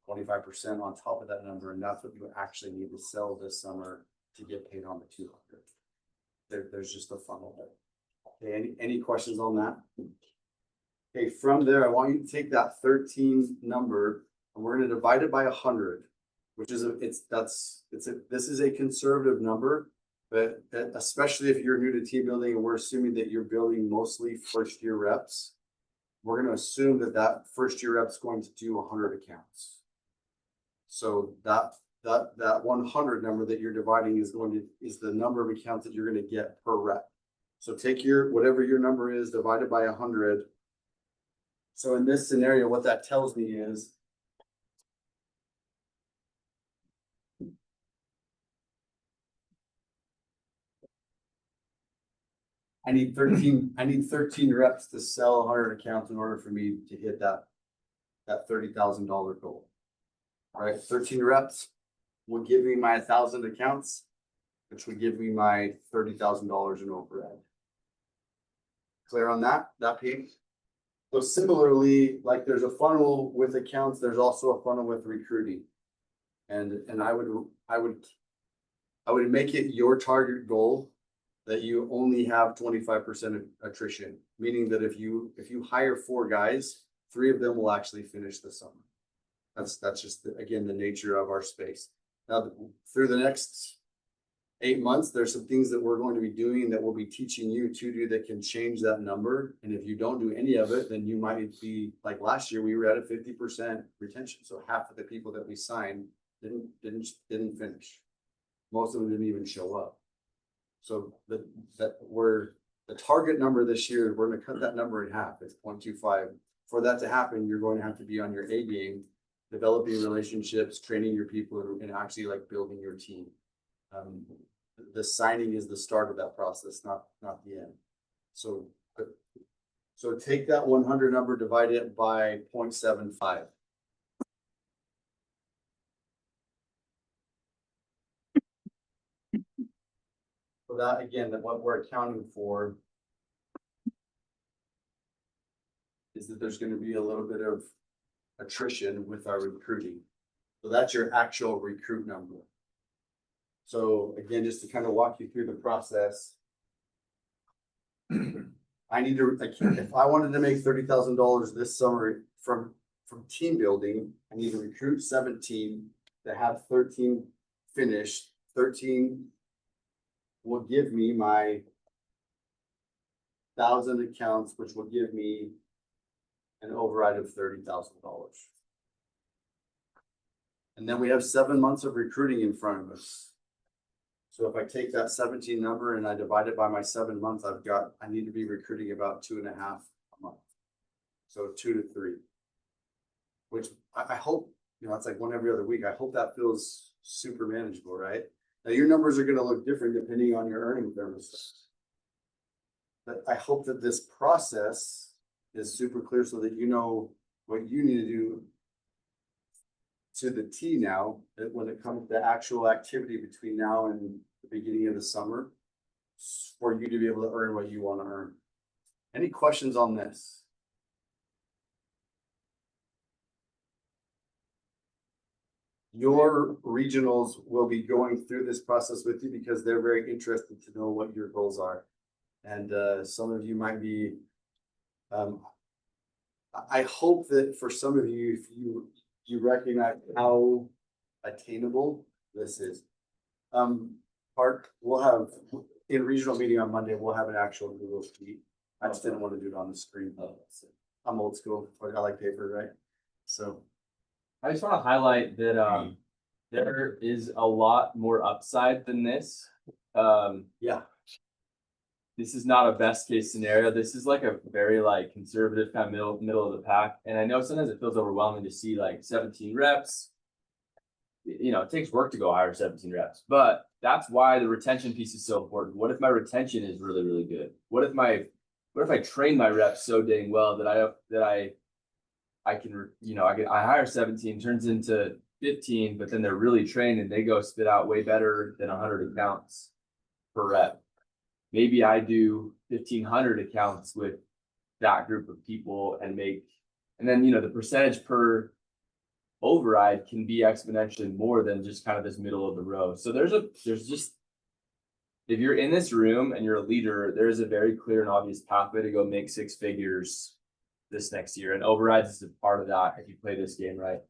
25% on top of that number, and that's what you actually need to sell this summer to get paid on the 200. There's just a funnel there. Okay, any questions on that? Okay, from there, I want you to take that 13 number and we're going to divide it by 100, which is this is a conservative number, but especially if you're new to team building and we're assuming that you're building mostly first year reps, we're going to assume that first year rep's going to do 100 accounts. So that 100 number that you're dividing is the number of accounts that you're going to get per rep. So take whatever your number is, divide it by 100. So in this scenario, what that tells me is I need 13 reps to sell 100 accounts in order for me to hit that $30,000 goal. All right, 13 reps will give me my 1,000 accounts, which would give me my $30,000 in overhead. Clear on that piece? So similarly, like there's a funnel with accounts, there's also a funnel with recruiting. And I would make it your target goal that you only have 25% attrition, meaning that if you hire 4 guys, 3 of them will actually finish the summer. That's just again the nature of our space. Now through the next 8 months, there's some things that we're going to be doing that we'll be teaching you to do that can change that number. And if you don't do any of it, then you might be like last year, we were at a 50% retention. So half of the people that we signed didn't finish. Most of them didn't even show up. So the target number this year, we're going to cut that number in half. It's 0.25. For that to happen, you're going to have to be on your A game, developing relationships, training your people, and actually like building your team. The signing is the start of that process, not the end. So take that 100 number, divide it by 0.75. So that again, that what we're accounting for is that there's going to be a little bit of attrition with our recruiting. So that's your actual recruit number. So again, just to kind of walk you through the process, I need to, if I wanted to make $30,000 this summer from team building, I need to recruit 17 to have 13 finished. 13 will give me my thousand accounts, which will give me an override of $30,000. And then we have 7 months of recruiting in front of us. So if I take that 17 number and I divide it by my 7 months, I need to be recruiting about 2.5 a month. So 2 to 3, which I hope, it's like one every other week. I hope that feels super manageable, right? Now your numbers are going to look different depending on your earning thermostat. But I hope that this process is super clear so that you know what you need to do to the T now, that when it comes to actual activity between now and the beginning of the summer, for you to be able to earn what you want to earn. Any questions on this? Your regionals will be going through this process with you because they're very interested to know what your goals are. And some of you might be, I hope that for some of you, if you recognize how attainable this is. Park, we'll have, in regional meeting on Monday, we'll have an actual Google Sheet. I just didn't want to do it on the screen. I'm old school, I like paper, right? So. I just want to highlight that there is a lot more upside than this. Yeah. This is not a best case scenario. This is like a very like conservative kind of middle of the pack. And I know sometimes it feels overwhelming to see like 17 reps. It takes work to go hire 17 reps, but that's why the retention piece is so important. What if my retention is really, really good? What if I train my reps so dang well that I can, I hire 17, turns into 15, but then they're really trained and they go spit out way better than 100 accounts per rep. Maybe I do 1,500 accounts with that group of people and then, the percentage per override can be exponentially more than just kind of this middle of the road. So if you're in this room and you're a leader, there's a very clear and obvious pathway to go make 6 figures this next year. And overrides is a part of that if you play this game right.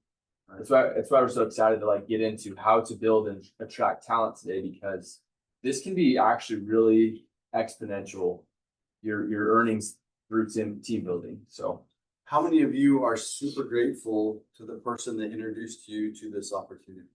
That's why we're so excited to like get into how to build and attract talent today, because this can be actually really exponential, your earnings through team building. So How many of you are super grateful to the person that introduced you to this opportunity?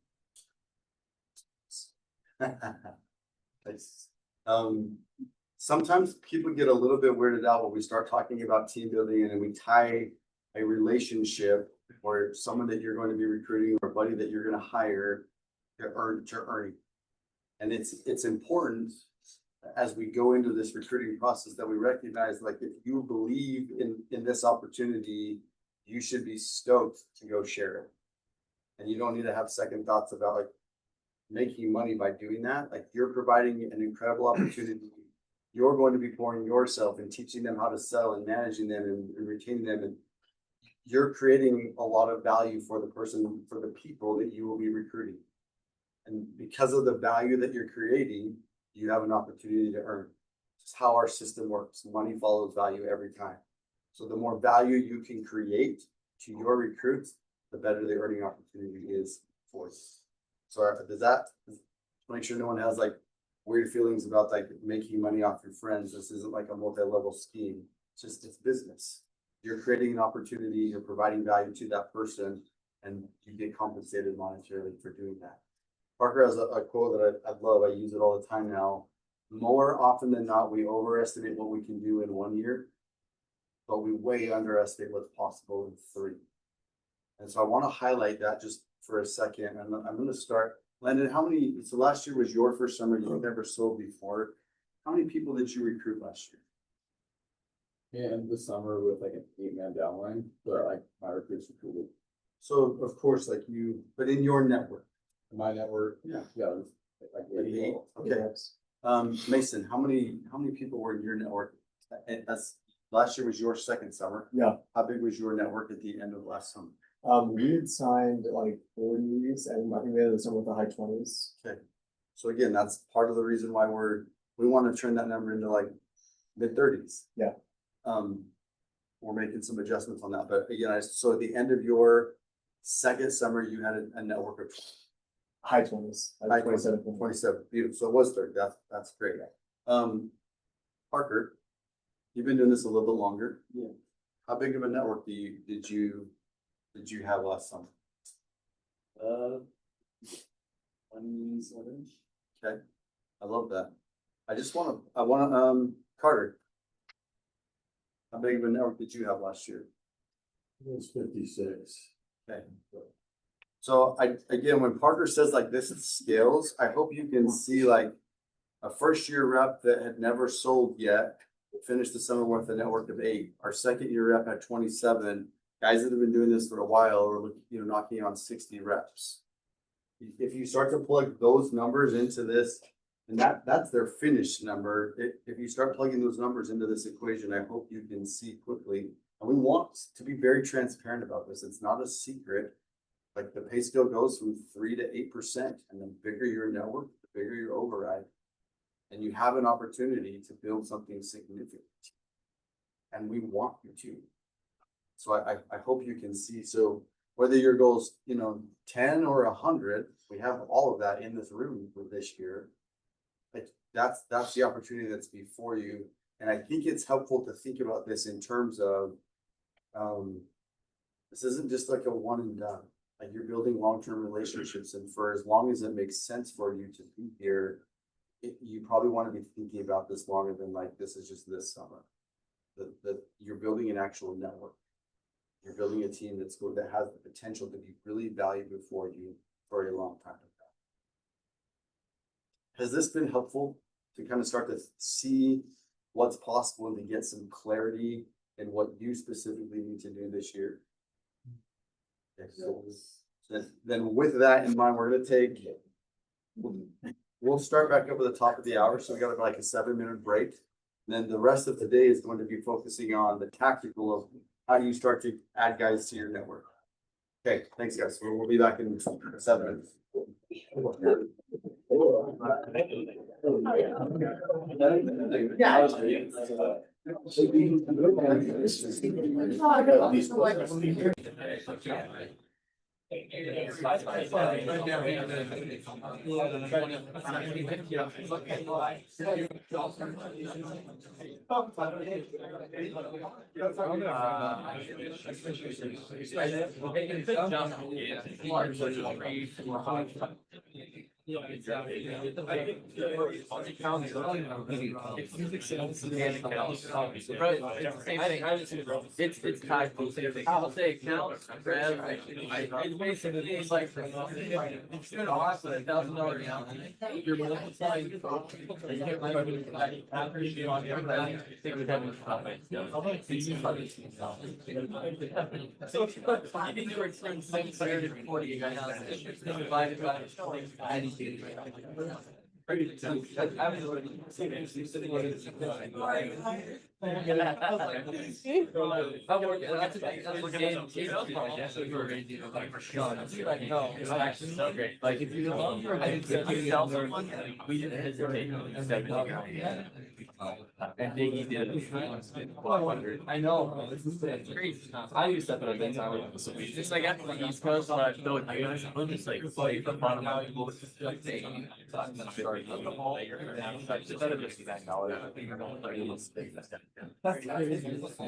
Sometimes people get a little bit weirded out when we start talking about team building and then we tie a relationship or someone that you're going to be recruiting or a buddy that you're going to hire to earning. And it's important as we go into this recruiting process that we recognize, like, if you believe in this opportunity, you should be stoked to go share it. And you don't need to have second thoughts about like making money by doing that. Like, you're providing an incredible opportunity. You're going to be pouring yourself and teaching them how to sell and managing them and retaining them. And you're creating a lot of value for the people that you will be recruiting. And because of the value that you're creating, you have an opportunity to earn. It's how our system works. Money follows value every time. So the more value you can create to your recruits, the better the earning opportunity is for you. So does that make sure no one has like weird feelings about like making money off your friends? This isn't like a multi-level scheme. It's business. You're creating an opportunity, you're providing value to that person, and you get compensated monetarily for doing that. Parker has a quote that I love. I use it all the time now. More often than not, we overestimate what we can do in 1 year, but we way underestimate what's possible in 3. And so I want to highlight that just for a second. And I'm going to start. Landon, so last year was your first summer. You've never sold before. How many people did you recruit last year? And this summer with like an 8-man downline, but like my recruits recruited. So of course, but in your network. My network, yeah, like 88. Okay. Mason, how many people were in your network? And that's last year was your second summer. Yeah. How big was your network at the end of last summer? We had signed like 40s, and I think we had some with the high 20s. Okay. So again, that's part of the reason why we want to turn that number into like mid-30s. Yeah. We're making some adjustments on that, but again, so at the end of your second summer, you had a network of High 20s, like 27. 27. Beautiful. So it was 30. That's great. Parker, You've been doing this a little bit longer. Yeah. How big of a network did you have last summer? 27. Okay, I love that. Carter. How big of a network did you have last year? It was 56. Okay. So again, when Parker says like this scales, I hope you can see like a first year rep that had never sold yet, finished the summer with a network of 8. Our second year rep had 27. Guys that have been doing this for a while are, knocking on 60 reps. If you start to plug those numbers into this, and that's their finished number. If you start plugging those numbers into this equation, I hope you can see quickly. And we want to be very transparent about this. It's not a secret. Like the pay scale goes from 3 to 8%, and the bigger your network, the bigger your override. And you have an opportunity to build something significant. And we want you to. So I hope you can see. So whether your goal's, 10 or 100, we have all of that in this room for this year. That's the opportunity that's before you. And I think it's helpful to think about this in terms of, this isn't just like a one and done. Like you're building long-term relationships, and for as long as it makes sense for you to be here, you probably want to be thinking about this longer than like, this is just this summer. That you're building an actual network. You're building a team that has the potential to be really valuable for you for a long time. Has this been helpful to kind of start to see what's possible and to get some clarity in what you specifically need to do this year? Okay, so then with that in mind, we're gonna we'll start back up at the top of the hour. So we got like a 7-minute break. And then the rest of the day is going to be focusing on the tactical of how do you start to add guys to your network. Okay, thanks guys. We'll be back in 7 minutes. It's tied to, I'll say accounts, it's basically, it's like, it's gonna cost $1,000 account. You're multiplying. So if you were saying 640 divided by like if you tell someone we didn't hesitate and Diggy did it 400. I know it's crazy. I used to put a time. It's like after the East Coast when I feel like you guys I'm just like the bottom of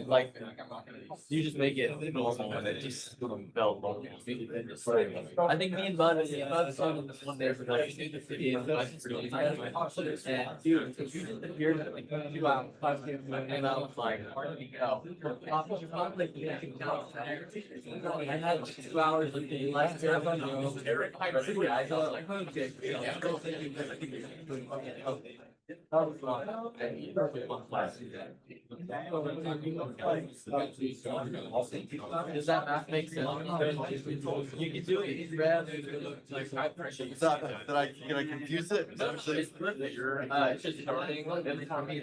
like you just make it normal and it just felt normal. I think me and Bud saw this one day for like and dude, you disappeared for like 2 hours. And I was like, where did he go? I had 2 hours of the last year. I was like, okay. Does that math make sense? You can do it. Like high pressure. Did I confuse it? It's perfect. It's just starting every time you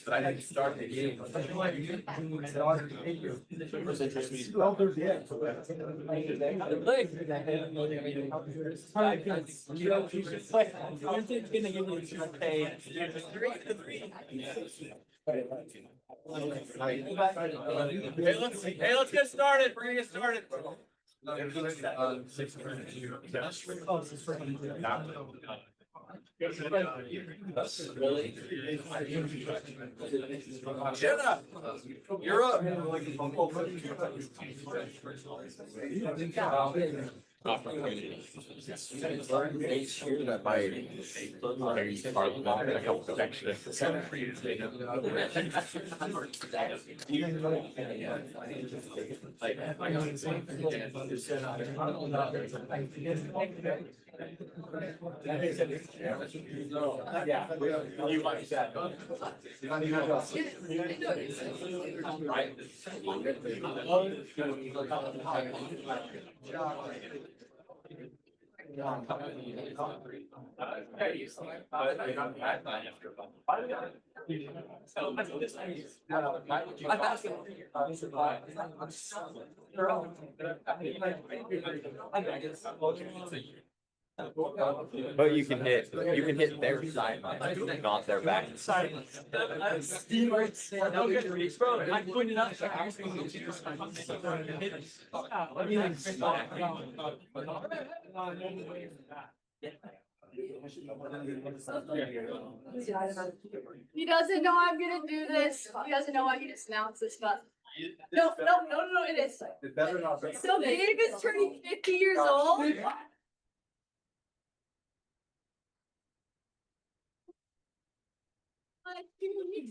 but I had to start the game. Hey, let's get started. We're gonna get started. Jenna, you're up. But you can hit their side, not their back. He doesn't know I'm gonna do this. He doesn't know I can just announce this, but no, it is. It better not be. So Dave is turning 50 years old.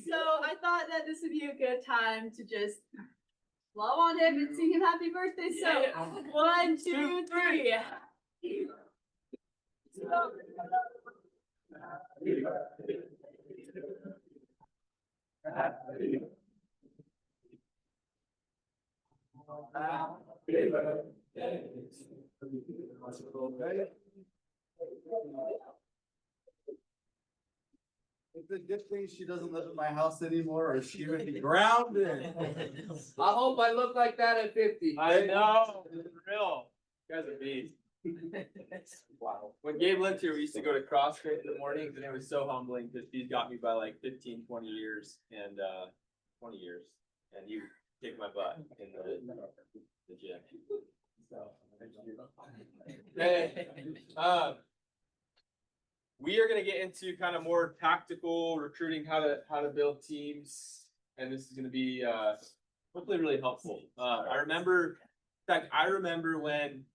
So I thought that this would be a good time to just love on him and sing him happy birthday. So 1, 2, 3. It's a good thing she doesn't live in my house anymore, or she would be grounded. I hope I look like that at 50. I know, it's real. You guys are beasts. Wow. When Gabe lived here, we used to go to CrossFit in the mornings, and it was so humbling because he's got me by like 15, 20 years and 20 years. And he kicked my butt in the gym. So, hey, we are gonna get into kind of more tactical recruiting, how to build teams, and this is gonna be hopefully really helpful. I remember when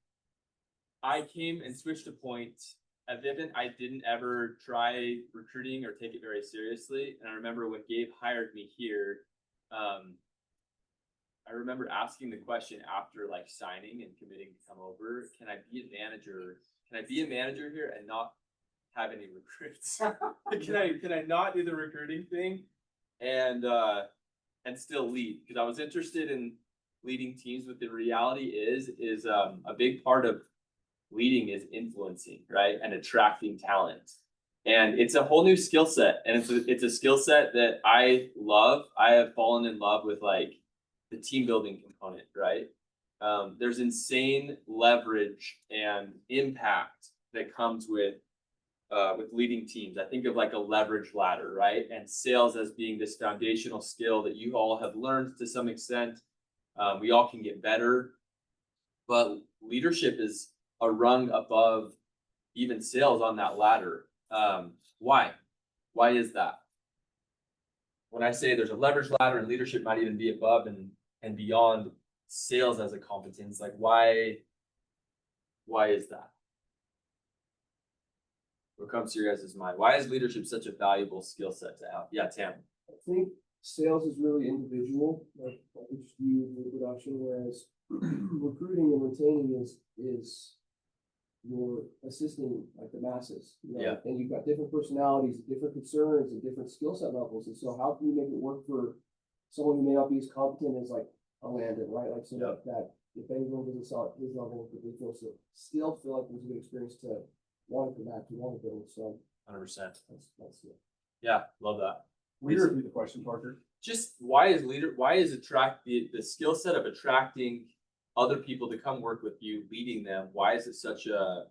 I came and switched to Point at Vivint, I didn't ever try recruiting or take it very seriously. And I remember when Gabe hired me here, I remember asking the question after like signing and committing to come over, can I be a manager? Can I be a manager here and not have any recruits? Can I not do the recruiting thing and still lead? Because I was interested in leading teams, but the reality is a big part of leading is influencing, right? And attracting talent. And it's a whole new skill set. And it's a skill set that I love. I have fallen in love with like the team building component, right? There's insane leverage and impact that comes with leading teams. I think of like a leverage ladder, right? And sales as being this foundational skill that you all have learned to some extent. We all can get better, but leadership is a rung above even sales on that ladder. Why? Why is that? When I say there's a leverage ladder and leadership might even be above and beyond sales as a competence, like why is that? What comes to your guys' mind? Why is leadership such a valuable skill set to have? Yeah, Tam. I think sales is really individual, like each view of the production, whereas recruiting and retaining is you're assisting like the masses, you know, Yeah. and you've got different personalities, different concerns, and different skill set levels. And so how can you make it work for someone who may not be as competent as like a Landon, right? Like so that if anyone doesn't sell at his level, but they still feel like it was a good experience to want to come back, to want to build. So 100%. that's it. Yeah, love that. Will you repeat the question, Parker? Just why is the skill set of attracting other people to come work with you, leading them, why is it such an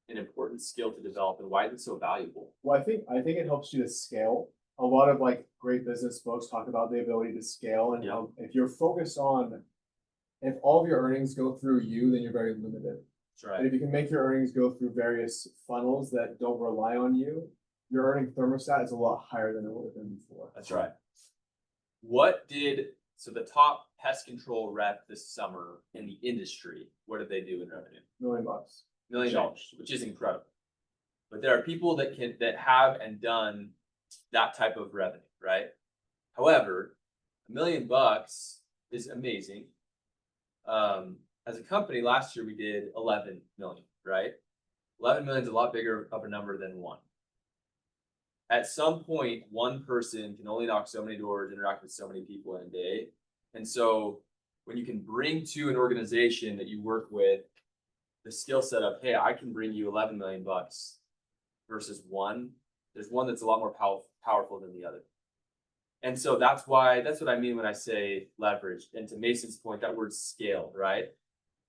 important skill to develop, and why is it so valuable? Well, I think it helps you to scale. A lot of like great business books talk about the ability to scale and how if you're focused on, if all of your earnings go through you, then you're very limited. That's right. And if you can make your earnings go through various funnels that don't rely on you, your earning thermostat is a lot higher than it would have been before. That's right. So the top pest control rep this summer in the industry, what did they do in revenue? $1 million. $1 million, which is incredible. But there are people that have and done that type of revenue, right? However, $1 million is amazing. As a company, last year we did 11 million, right? 11 million is a lot bigger of a number than one. At some point, one person can only knock so many doors, interact with so many people in a day. And so when you can bring to an organization that you work with the skill set of, hey, I can bring you 11 million bucks versus one, there's one that's a lot more powerful than the other. And so that's what I mean when I say leverage. And to Mason's point, that word scale, right?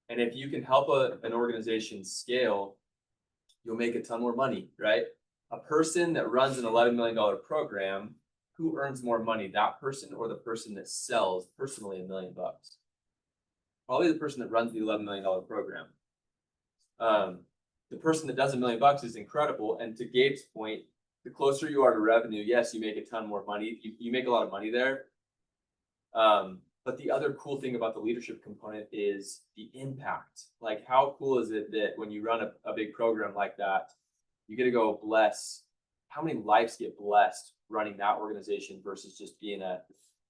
And if you can help an organization scale, you'll make a ton more money, right? A person that runs an $11 million program, who earns more money, that person or the person that sells personally $1 million bucks? Probably the person that runs the $11 million program. The person that does $1 million bucks is incredible. And to Gabe's point, the closer you are to revenue, yes, you make a ton more money. You make a lot of money there. But the other cool thing about the leadership component is the impact. Like, how cool is it that when you run a big program like that, you get to go bless, how many lives get blessed running that organization versus just being a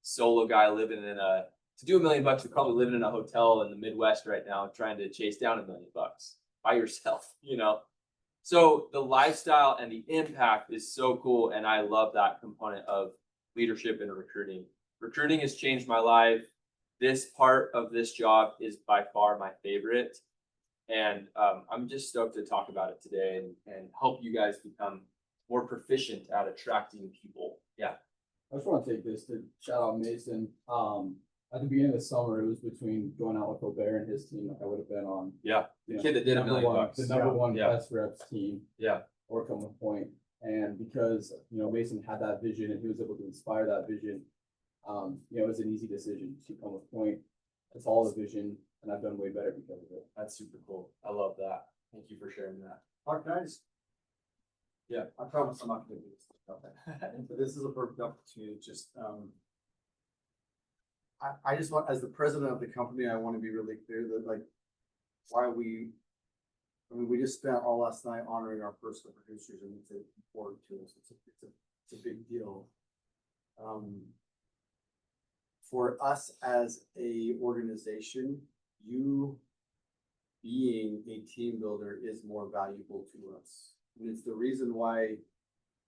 solo guy living to do $1 million bucks, you're probably living in a hotel in the Midwest right now, trying to chase down $1 million bucks by yourself, you know? So the lifestyle and the impact is so cool. And I love that component of leadership and recruiting. Recruiting has changed my life. This part of this job is by far my favorite. And I'm just stoked to talk about it today and help you guys become more proficient at attracting people. Yeah. I just want to take this to shout out Mason. At the beginning of the summer, it was between going out with Gobert and his team. Like I would have been on. Yeah. The kid that did $1 million bucks. The number one best reps team. Yeah. Or come with point. And because, Mason had that vision and he was able to inspire that vision, it was an easy decision to come with point. It's all the vision, and I've done way better because of it. That's super cool. I love that. Thank you for sharing that. Guys. Yeah. I promise I'm not gonna do this. Okay. But this is a perfect opportunity to just, I just want, as the president of the company, I want to be really clear that we just spent all last night honoring our personal producers, and it's important to us. It's a big deal. For us as a organization, you being a team builder is more valuable to us. And it's the reason why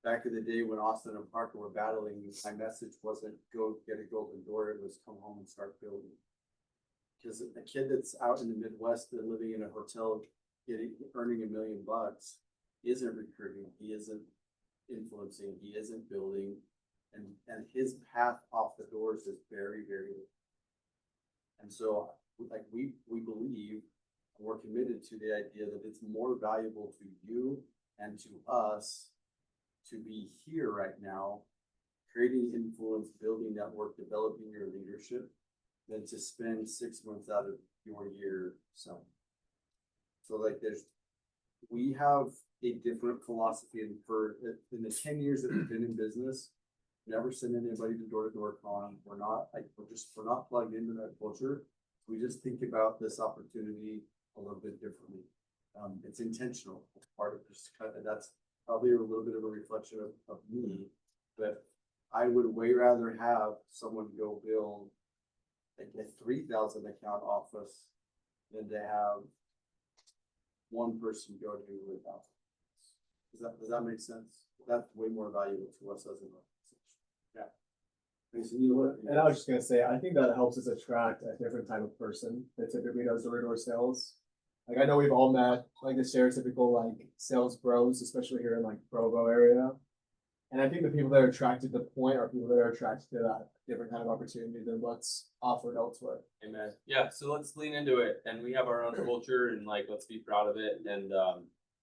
back in the day when Austin and Parker were battling, my message wasn't go get a golden door, it was come home and start building. Because a kid that's out in the Midwest and living in a hotel earning $1 million bucks isn't recruiting, he isn't influencing, he isn't building, and his path off the doors is very, very little. And so we believe, and we're committed to the idea that it's more valuable to you and to us to be here right now, creating influence, building network, developing your leadership, than to spend 6 months out of your year somewhere. So we have a different philosophy, and in the 10 years that we've been in business, never send anybody to door calling. We're not plugged into that culture. We just think about this opportunity a little bit differently. It's intentional. It's part of this that's probably a little bit of a reflection of me, but I would way rather have someone go build like a 3,000 account office than to have one person go do 1,000. Does that make sense? That's way more valuable to us as an organization. Yeah. And I was just gonna say, I think that helps us attract a different type of person that typically does door-to-door sales. Like I know we've all met like the stereotypical like sales bros, especially here in like Provo area. And I think the people that are attracted to Point are people that are attracted to that different kind of opportunity than what's offered elsewhere. Amen. Yeah, so let's lean into it, and we have our own culture, and let's be proud of it. And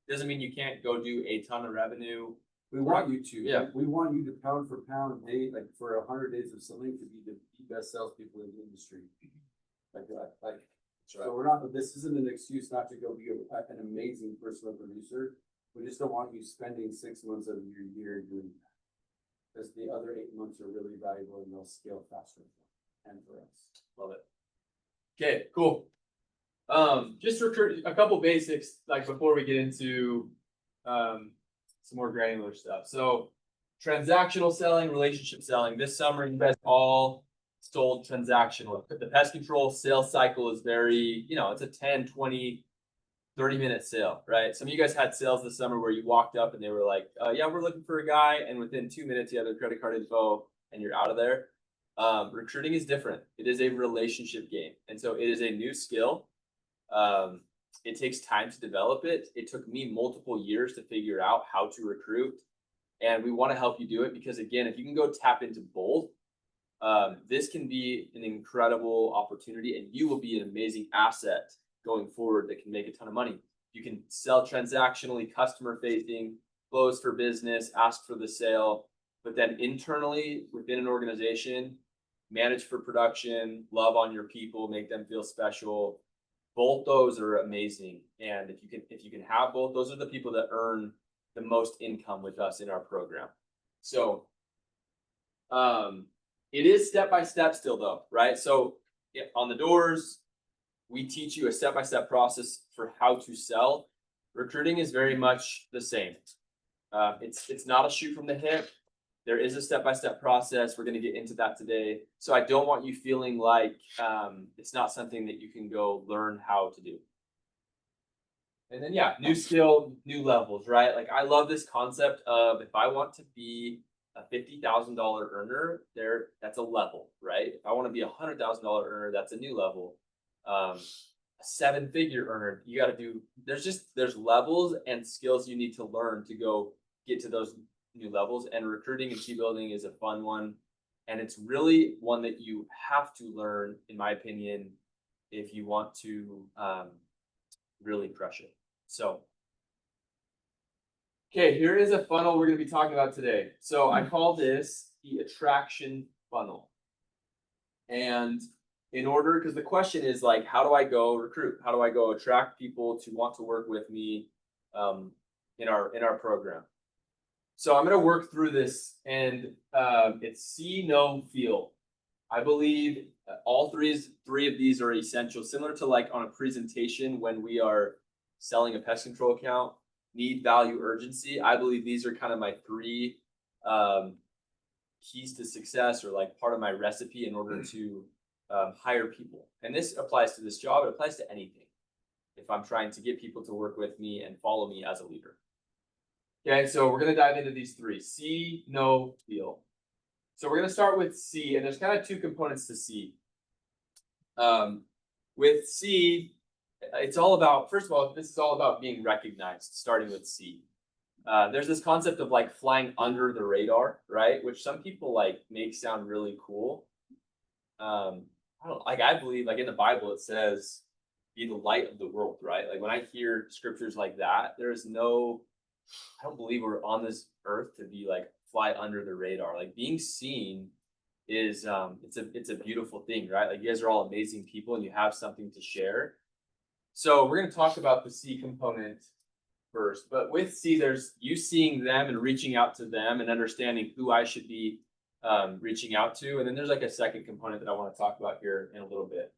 doesn't mean you can't go do a ton of revenue We want you to. Yeah. We want you to pound for pound, day, like for 100 days of selling to be the best salespeople in the industry. Like that, like, so we're not, this isn't an excuse not to go be an amazing personal producer. We just don't want you spending 6 months of your year doing that. Because the other 8 months are really valuable and they'll scale faster. And for us. Love it. Okay, cool. Just recruit a couple basics, like before we get into some more granular stuff. So transactional selling, relationship selling. This summer, you guys all sold transactional. The pest control sales cycle is very, you know, it's a 10, 20, 30-minute sale, right? Some of you guys had sales this summer where you walked up and they were like, yeah, we're looking for a guy. And within 2 minutes, you have their credit card info and you're out of there. Recruiting is different. It is a relationship game. And so it is a new skill. It takes time to develop it. It took me multiple years to figure out how to recruit. And we want to help you do it because, again, if you can go tap into both, this can be an incredible opportunity and you will be an amazing asset going forward that can make a ton of money. You can sell transactionally, customer facing, close for business, ask for the sale, but then internally within an organization, manage for production, love on your people, make them feel special. Both those are amazing. And if you can have both, those are the people that earn the most income with us in our program. So it is step-by-step still though, right? So on the doors, we teach you a step-by-step process for how to sell. Recruiting is very much the same. It's not a shoot from the hip. There is a step-by-step process. We're going to get into that today. So I don't want you feeling like it's not something that you can go learn how to do. And then, yeah, new skill, new levels, right? Like I love this concept of if I want to be a $50,000 earner, that's a level, right? If I want to be a $100,000 earner, that's a new level. A 7-figure earner, you got to do, there's levels and skills you need to learn to go get to those new levels. And recruiting and team building is a fun one. And it's really one that you have to learn, in my opinion, if you want to really crush it. So, okay, here is a funnel we're going to be talking about today. So I call this the attraction funnel. And in order, because the question is like, how do I go recruit? How do I go attract people to want to work with me in our program? So I'm going to work through this, and it's see, know, feel. I believe all three of these are essential, similar to like on a presentation when we are selling a pest control account. Need, value, urgency. I believe these are kind of my 3 keys to success, or like part of my recipe in order to hire people. And this applies to this job. It applies to anything. If I'm trying to get people to work with me and follow me as a leader. Okay, so we're going to dive into these 3. See, know, feel. So we're going to start with C, and there's kind of 2 components to C. With C, it's all about, first of all, this is all about being recognized, starting with C. There's this concept of like flying under the radar, right? Which some people like make sound really cool. I believe like in the Bible, it says, be the light of the world, right? Like when I hear scriptures like that, I don't believe we're on this earth to be like fly under the radar. Like being seen is it's a beautiful thing, right? Like you guys are all amazing people and you have something to share. So we're going to talk about the C component first, but with C, there's you seeing them and reaching out to them and understanding who I should be reaching out to. And then there's like a second component that I want to talk about here in a little bit.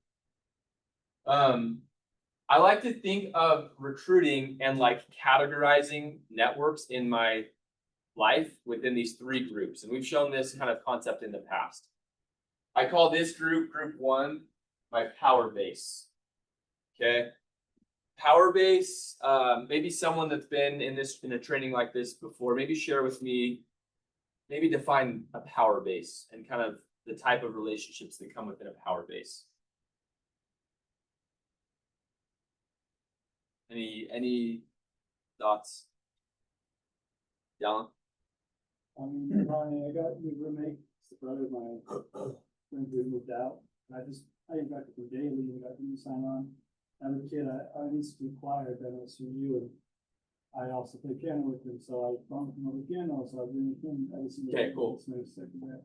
I like to think of recruiting and like categorizing networks in my life within these 3 groups. And we've shown this kind of concept in the past. I call this group 1, my power base. Okay. Power base, maybe someone that's been in a training like this before, maybe share with me, maybe define a power base and kind of the type of relationships that come within a power base. Any thoughts? Dylan? I got new roommate, the brother of my friend who moved out. I got him daily and got him to sign on. As a kid, I used to be choir at SUU, and I also play piano with him, so I bumped him over piano, so I bring him every single Okay, day. cool. It's nice to do that.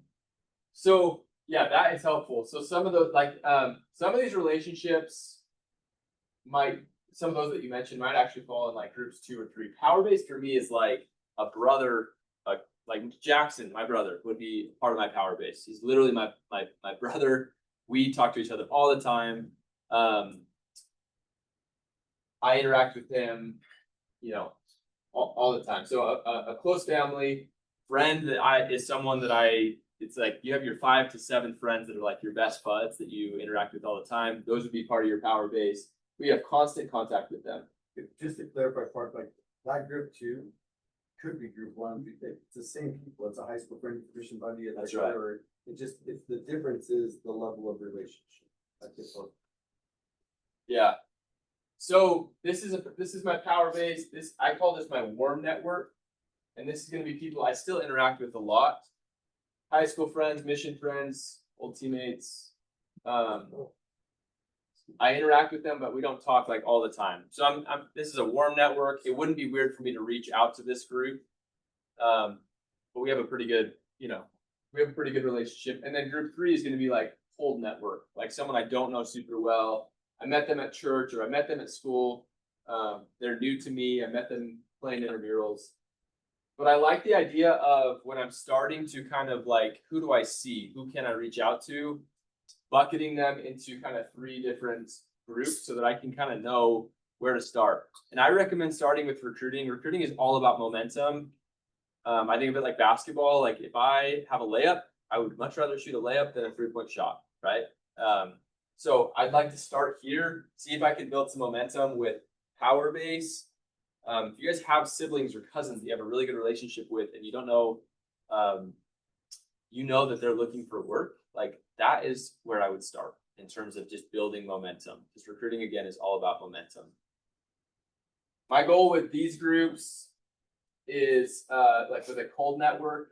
So yeah, that is helpful. So some of those, like, some of these relationships some of those that you mentioned might actually fall in like groups 2 or 3. Power based for me is like a brother, like Jackson, my brother, would be part of my power base. He's literally my brother. We talk to each other all the time. I interact with him, you know, all the time. So a close family friend is someone that it's like you have your 5 to 7 friends that are like your best buds that you interact with all the time. Those would be part of your power base. We have constant contact with them. Just to clarify, part like that group 2 could be group 1. It's the same people. It's a high school friend, tradition buddy. That's right. It's the difference is the level of relationship. Like Yeah. So this is my power base. I call this my warm network, and this is going to be people I still interact with a lot. High school friends, mission friends, old teammates. I interact with them, but we don't talk like all the time. So this is a warm network. It wouldn't be weird for me to reach out to this group. But we have a pretty good, relationship. And then group 3 is going to be like cold network, like someone I don't know super well. I met them at church or I met them at school. They're new to me. I met them playing intramurals. But I like the idea of when I'm starting to kind of like, who do I see? Who can I reach out to? Bucketing them into kind of 3 different groups so that I can kind of know where to start. And I recommend starting with recruiting. Recruiting is all about momentum. I think of it like basketball. Like if I have a layup, I would much rather shoot a layup than a 3-point shot, right? So I'd like to start here, see if I can build some momentum with power base. If you guys have siblings or cousins that you have a really good relationship with and you don't know, that they're looking for work, like that is where I would start in terms of just building momentum, because recruiting again is all about momentum. My goal with these groups is like with a cold network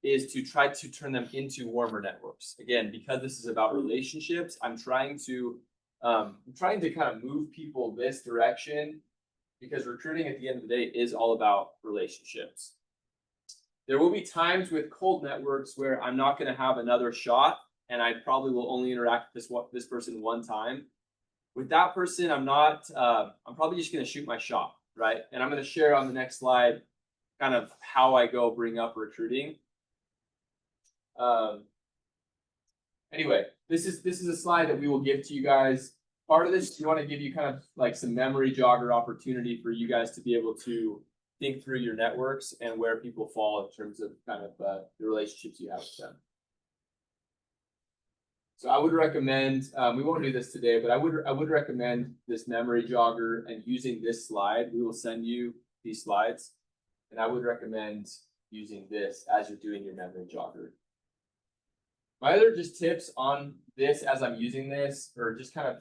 is to try to turn them into warmer networks. Again, because this is about relationships, I'm trying to kind of move people this direction, because recruiting at the end of the day is all about relationships. There will be times with cold networks where I'm not going to have another shot, and I probably will only interact with this person one time. With that person, I'm probably just going to shoot my shot, right? And I'm going to share on the next slide kind of how I go bring up recruiting. Anyway, this is a slide that we will give to you guys. Part of this, we want to give you kind of like some memory jogger opportunity for you guys to be able to think through your networks and where people fall in terms of kind of the relationships you have with them. So I would recommend, we won't do this today, but I would recommend this memory jogger and using this slide. We will send you these slides, and I would recommend using this as you're doing your memory jogger. My other just tips on this as I'm using this, or just kind of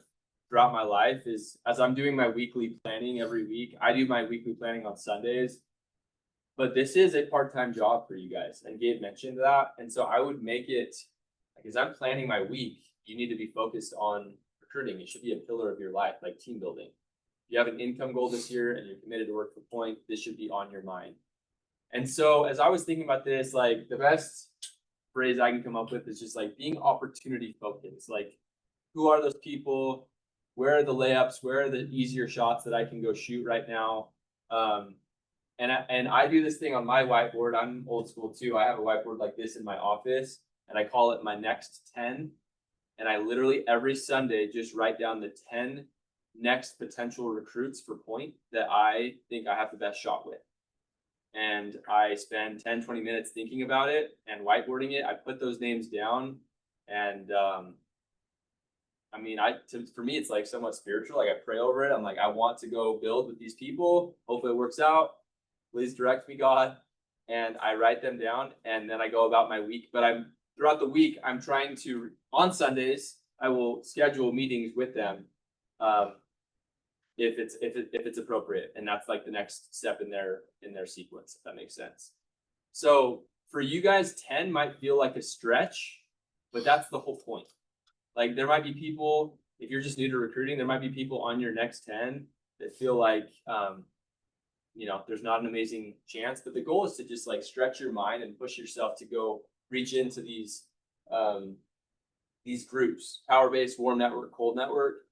throughout my life, is as I'm doing my weekly planning every week. I do my weekly planning on Sundays, but this is a part-time job for you guys, and Gabe mentioned that. And so I would make it, like, as I'm planning my week, you need to be focused on recruiting. It should be a pillar of your life, like team building. If you have an income goal this year and you're committed to work for Point, this should be on your mind. And so as I was thinking about this, like the best phrase I can come up with is just like being opportunity focused. Like, who are those people? Where are the layups? Where are the easier shots that I can go shoot right now? And I do this thing on my whiteboard. I'm old school too. I have a whiteboard like this in my office, and I call it my next 10. And I literally every Sunday just write down the 10 next potential recruits for Point that I think I have the best shot with. And I spend 10, 20 minutes thinking about it and whiteboarding it. I put those names down, and I mean, for me, it's like somewhat spiritual. Like I pray over it. I'm like, I want to go build with these people. Hopefully it works out. Please direct me, God. And I write them down, and then I go about my week. But throughout the week, I'm trying to, on Sundays, I will schedule meetings with them, if it's appropriate, and that's like the next step in their sequence, if that makes sense. So for you guys, 10 might feel like a stretch, but that's the whole point. Like there might be people, if you're just new to recruiting, there might be people on your next 10 that feel like there's not an amazing chance, but the goal is to just like stretch your mind and push yourself to go reach into these groups, power-based, warm network, cold network,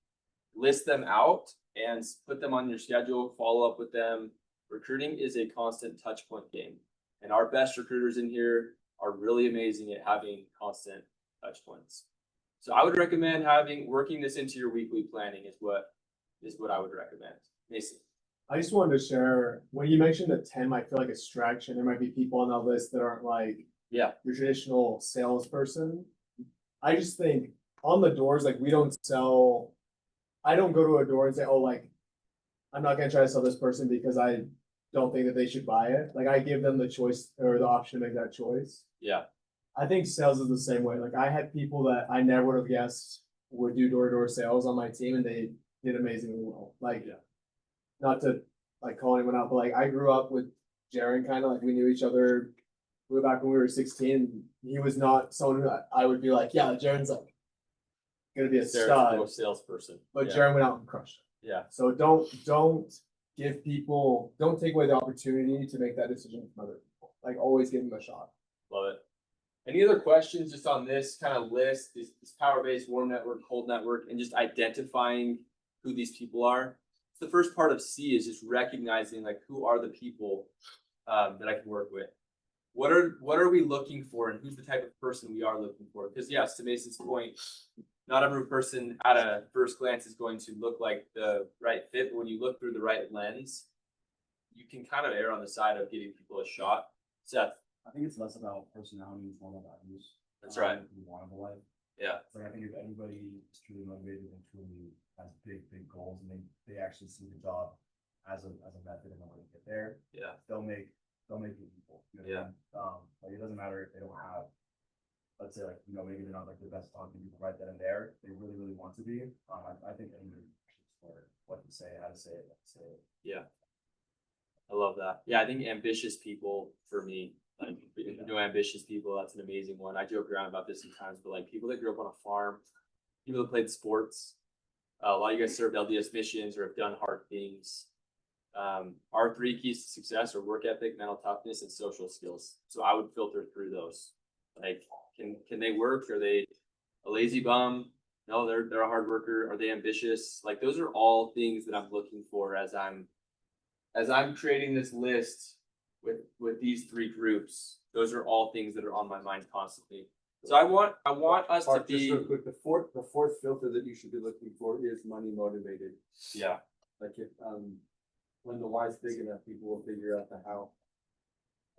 list them out and put them on your schedule, follow up with them. Recruiting is a constant touch point game. And our best recruiters in here are really amazing at having constant touch points. So I would recommend working this into your weekly planning is what I would recommend. Mason. I just wanted to share, when you mentioned the 10 might feel like a distraction, there might be people on that list that aren't like Yeah. your traditional salesperson. I just think on the doors, like we don't sell, I don't go to a door and say, oh, like, I'm not gonna try to sell this person because I don't think that they should buy it. Like I give them the choice or the option to make that choice. Yeah. I think sales is the same way. Like I had people that I never would have guessed would do door-to-door sales on my team and they did amazingly well. Like, not to like call anyone out, but like I grew up with Jaron kind of like we knew each other way back when we were 16. He was not someone who I would be like, yeah, Jaron's like gonna be a stud, salesperson. but Jaron went out and crushed it. Yeah. So don't take away the opportunity to make that decision from other people. Like always give them a shot. Love it. Any other questions just on this kind of list, this power-based, warm network, cold network, and just identifying who these people are? The first part of C is just recognizing like who are the people that I can work with. What are we looking for, and who's the type of person we are looking for? Because yes, to Mason's point, not every person at a first glance is going to look like the right fit. But when you look through the right lens, you can kind of err on the side of giving people a shot. Seth. I think it's less about personality and more about values. That's right. We want to life. Yeah. Like I think if anybody is truly motivated and truly has big goals and they actually see the job as a method and a way to get there, Yeah. they'll make good people. You know what I mean? Like it doesn't matter if they don't have, let's say like, maybe they're not like the best talking people right then and there. They really, really want to be. I think anybody should explore what to say, how to say it, when to say it. Yeah. I love that. Yeah, I think ambitious people for me, like ambitious people, that's an amazing one. I joke around about this sometimes, but like people that grew up on a farm, people that played sports, a lot of you guys served LDS missions or have done hard things. Our 3 keys to success are work ethic, mental toughness, and social skills. So I would filter through those. Like, can they work? Are they a lazy bum? No, they're a hard worker. Are they ambitious? Like those are all things that I'm looking for as I'm creating this list with these 3 groups. Those are all things that are on my mind constantly. So I want us to be. Just real quick, the fourth filter that you should be looking for is money motivated. Yeah. Like if when the why's big enough, people will figure out the how.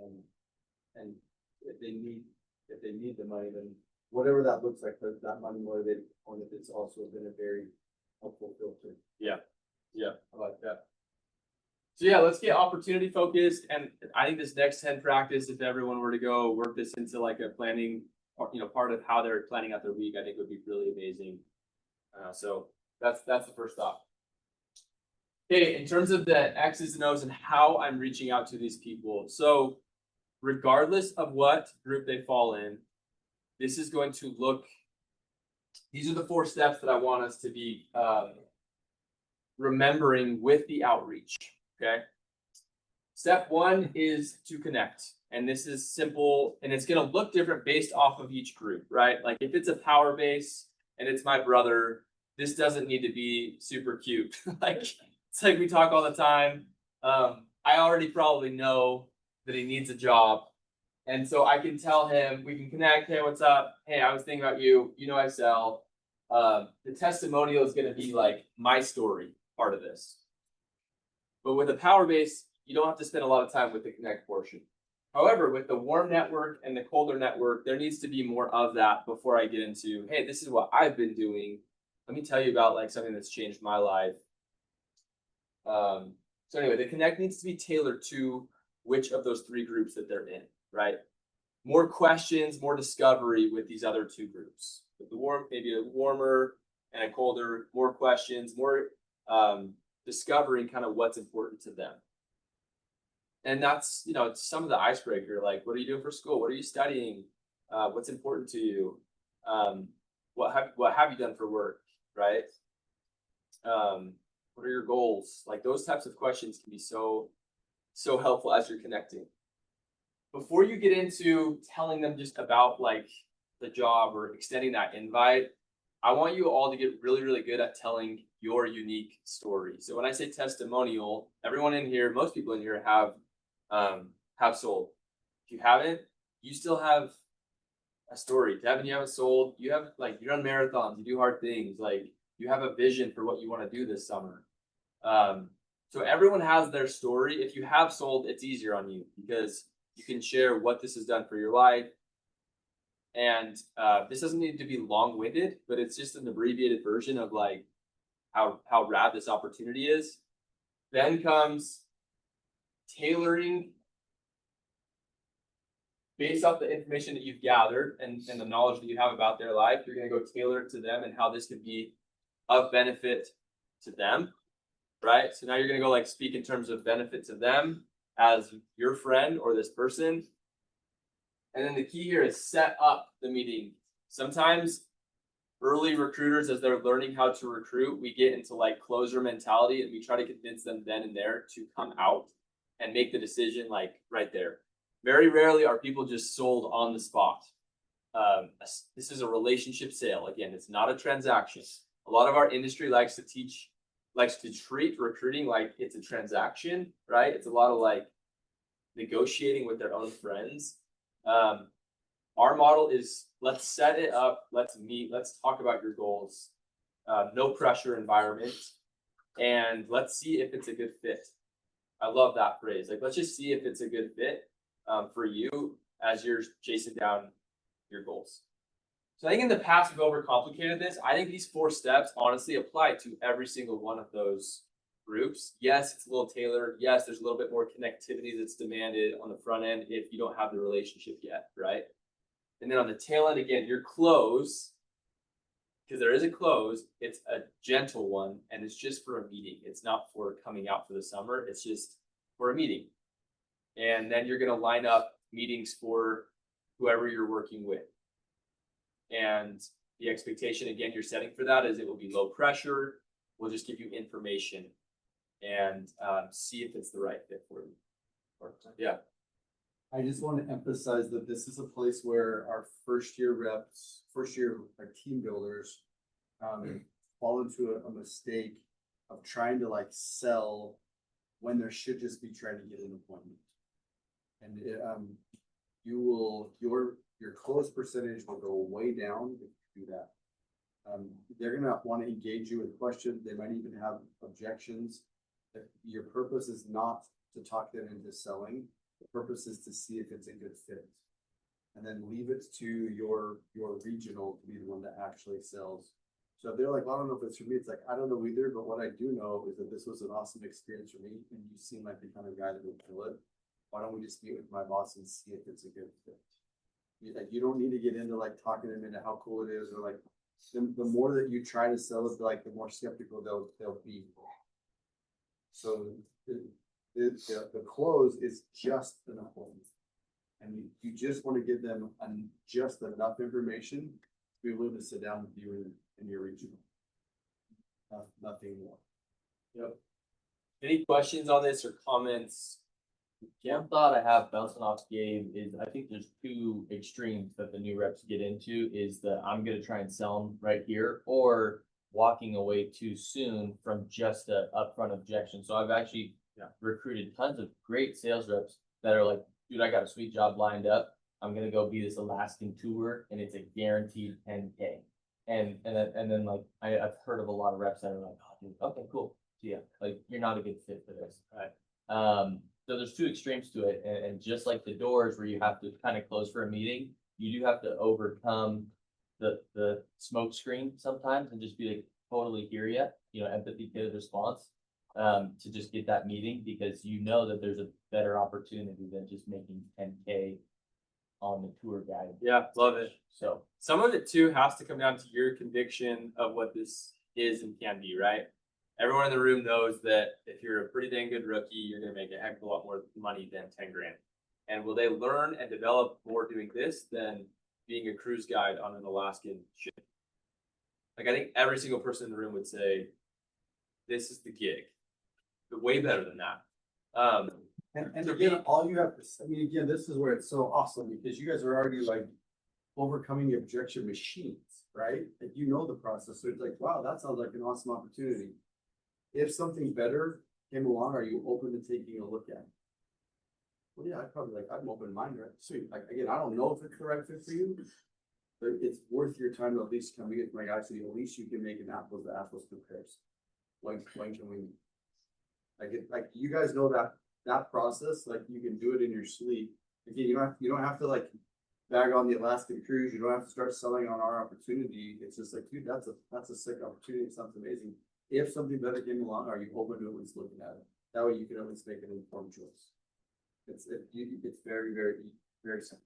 And if they need the money, then whatever that looks like, that money motivated component is also been a very helpful filter. Yeah. I like that. So yeah, let's get opportunity focused. And I think this next 10 practice, if everyone were to go work this into like a planning, or, part of how they're planning out their week, I think would be really amazing. So that's the first thought. Okay, in terms of the X's and O's and how I'm reaching out to these people. So regardless of what group they fall in, this is going to look, these are the 4 steps that I want us to be remembering with the outreach. Okay. Step 1 is to connect. And this is simple and it's going to look different based off of each group, right? Like if it's a power base and it's my brother, this doesn't need to be super cute. Like it's like we talk all the time. I already probably know that he needs a job. And so I can tell him, we can connect. Hey, what's up? Hey, I was thinking about you. I sell. The testimonial is going to be like my story part of this. But with a power base, you don't have to spend a lot of time with the connect portion. However, with the warm network and the colder network, there needs to be more of that before I get into, hey, this is what I've been doing. Let me tell you about like something that's changed my life. So anyway, the connect needs to be tailored to which of those 3 groups that they're in, right? More questions, more discovery with these other 2 groups. With the warm, maybe a warmer and a colder, more questions, more discovering kind of what's important to them. And that's, it's some of the icebreaker, like, what are you doing for school? What are you studying? What's important to you? What have you done for work, right? What are your goals? Like those types of questions can be so so helpful as you're connecting. Before you get into telling them just about like the job or extending that invite, I want you all to get really, really good at telling your unique story. So when I say testimonial, everyone in here, most people in here have sold. If you haven't, you still have a story. Devin, you haven't sold. You have like you run marathons, you do hard things. Like you have a vision for what you want to do this summer. So everyone has their story. If you have sold, it's easier on you because you can share what this has done for your life. And this doesn't need to be long-winded, but it's just an abbreviated version of like how rad this opportunity is. Then comes tailoring based off the information that you've gathered and the knowledge that you have about their life. You're going to go tailor it to them and how this could be of benefit to them, right? So now you're going to go like speak in terms of benefit to them as your friend or this person. And then the key here is set up the meeting. Sometimes early recruiters, as they're learning how to recruit, we get into like closer mentality and we try to convince them then and there to come out and make the decision like right there. Very rarely are people just sold on the spot. This is a relationship sale. Again, it's not a transaction. A lot of our industry likes to treat recruiting like it's a transaction, right? It's a lot of like negotiating with their own friends. Our model is let's set it up, let's meet, let's talk about your goals, no pressure environment, and let's see if it's a good fit. I love that phrase. Like, let's just see if it's a good fit for you as you're chasing down your goals. So I think in the past we've overcomplicated this. I think these 4 steps honestly apply to every single one of those groups. Yes, it's a little tailored. Yes, there's a little bit more connectivity that's demanded on the front end if you don't have the relationship yet, right? And then on the tail end, again, your close, because there is a close, it's a gentle one, and it's just for a meeting. It's not for coming out for the summer. It's just for a meeting. And then you're going to line up meetings for whoever you're working with. And the expectation, again, you're setting for that is it will be low pressure. We'll just give you information and see if it's the right fit for you. Yeah. I just want to emphasize that this is a place where our first year our team builders, fall into a mistake of trying to like sell when there should just be trying to get an appointment. And your close percentage will go way down if you do that. They're gonna want to engage you with questions. They might even have objections. Your purpose is not to talk them into selling. The purpose is to see if it's a good fit, and then leave it to your regional to be the one that actually sells. So if they're like, well, I don't know if it's for me, it's like, I don't know either, but what I do know is that this was an awesome experience for me, and you seem like the kind of guy that would kill it. Why don't we just meet with my boss and see if it's a good fit? You don't need to get into like talking them into how cool it is, or like the more that you try to sell it, like the more skeptical they'll be. So the close is just an appointment, and you just want to give them just enough information to be willing to sit down with you in your regional. Nothing more. Yep. Any questions on this or comments? One thought I have bouncing off Gabe is I think there's 2 extremes that the new reps get into is the I'm going to try and sell them right here, or walking away too soon from just a upfront objection. So I've actually recruited tons of great sales reps that are like, dude, I got a sweet job lined up. I'm going to go be this Alaskan tour and it's a guaranteed 10K. And then like I've heard of a lot of reps that are like, oh, dude, okay, cool. So yeah, like you're not a good fit for this. Right. So there's 2 extremes to it. And just like the doors where you have to kind of close for a meeting, you do have to overcome the smoke screen sometimes and just be like, totally hear you, empathy to the response, to just get that meeting, because you know that there's a better opportunity than just making 10K on the tour guide. Yeah, love it. So some of it too has to come down to your conviction of what this is and can be, right? Everyone in the room knows that if you're a pretty dang good rookie, you're going to make a heck of a lot more money than 10 grand. And will they learn and develop more doing this than being a cruise guide on an Alaskan ship? Like, I think every single person in the room would say, this is the gig, but way better than that. And again, all you have to, I mean, again, this is where it's so awesome because you guys are already like overcoming the objection machines, right? Like you know the process. So it's like, wow, that sounds like an awesome opportunity. If something better came along, are you open to taking a look at it? Well, yeah, I'd probably like, I'm open-minded, right? Sweet. Like, again, I don't know if it's the right fit for you, but it's worth your time to at least come in, like, actually, at least you can make an apples to apples comparison. When can we? Like, you guys know that process, like, you can do it in your sleep. Again, you don't have to like bag on the Alaskan cruise. You don't have to start selling on our opportunity. It's just like, dude, that's a sick opportunity. It sounds amazing. If something better came along, are you open to at least looking at it? That way you can at least make an informed choice. It's very, very, very simple.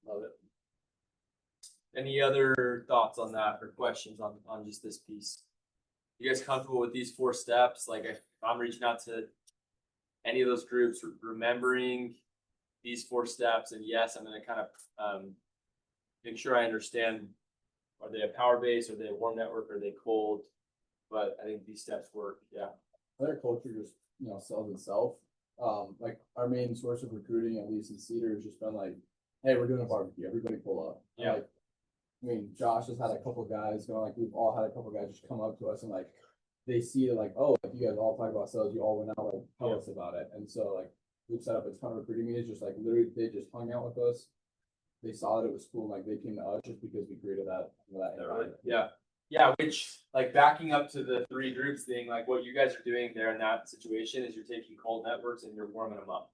Love it. Any other thoughts on that or questions on just this piece? You guys comfortable with these 4 steps? Like if I'm reaching out to any of those groups, remembering these 4 steps, and yes, I'm gonna kind of make sure I understand, are they a power base, are they a warm network, are they cold? But I think these steps work, yeah. Their culture just, sells itself. Like our main source of recruiting, at least in Cedar, has just been like, hey, we're doing a barbecue, everybody pull up. Yeah. Like, I mean, Josh has had a couple guys going, like, we've all had a couple guys just come up to us and like, they see it like, oh, if you guys all talk about sales, you all went out, like, tell us about it. And so like, we've set up a ton of recruiting meetings, just like literally they just hung out with us. They saw that it was cool, like they came to us just because we created that environment. Yeah. Yeah, which like backing up to the 3 groups thing, like what you guys are doing there in that situation is you're taking cold networks and you're warming them up.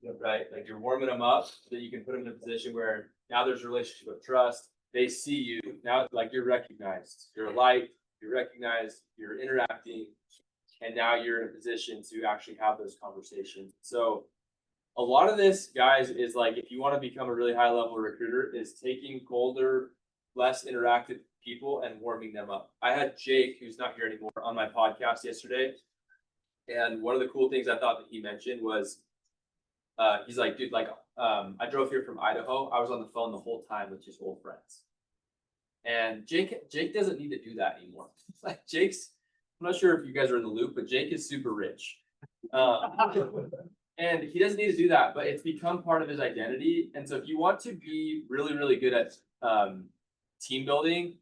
Yep. Right? Like you're warming them up so that you can put them in a position where now there's a relationship of trust. They see you now, like you're recognized, you're a light, you're recognized, you're interacting, and now you're in a position to actually have those conversations. So a lot of this, guys, is like if you want to become a really high level recruiter, is taking colder, less interactive people and warming them up. I had Jake, who's not here anymore, on my podcast yesterday. And one of the cool things I thought that he mentioned was, he's like, dude, like, I drove here from Idaho. I was on the phone the whole time with just old friends. And Jake doesn't need to do that anymore. Like I'm not sure if you guys are in the loop, but Jake is super rich. And he doesn't need to do that, but it's become part of his identity. And so if you want to be really, really good at team building,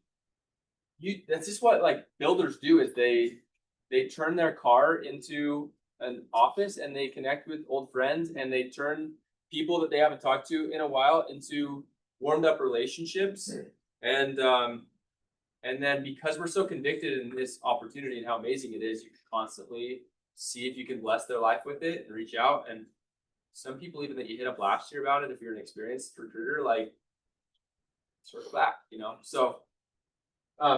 that's just what like builders do, is they turn their car into an office and they connect with old friends and they turn people that they haven't talked to in a while into warmed up relationships. And then because we're so convicted in this opportunity and how amazing it is, you can constantly see if you can bless their life with it and reach out. And some people even that you hit up last year about it, if you're an experienced recruiter, like circle back, So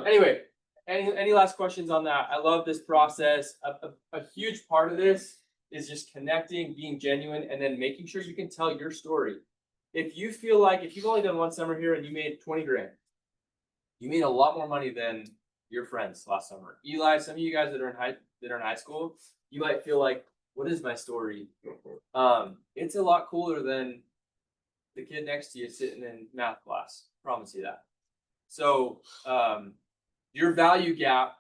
anyway, any last questions on that? I love this process. A huge part of this is just connecting, being genuine, and then making sure you can tell your story. If you feel like if you've only done one summer here and you made 20 grand, you made a lot more money than your friends last summer. Eli, some of you guys that are in high school, you might feel like, what is my story? It's a lot cooler than the kid next to you sitting in math class. Promise you that. So your value gap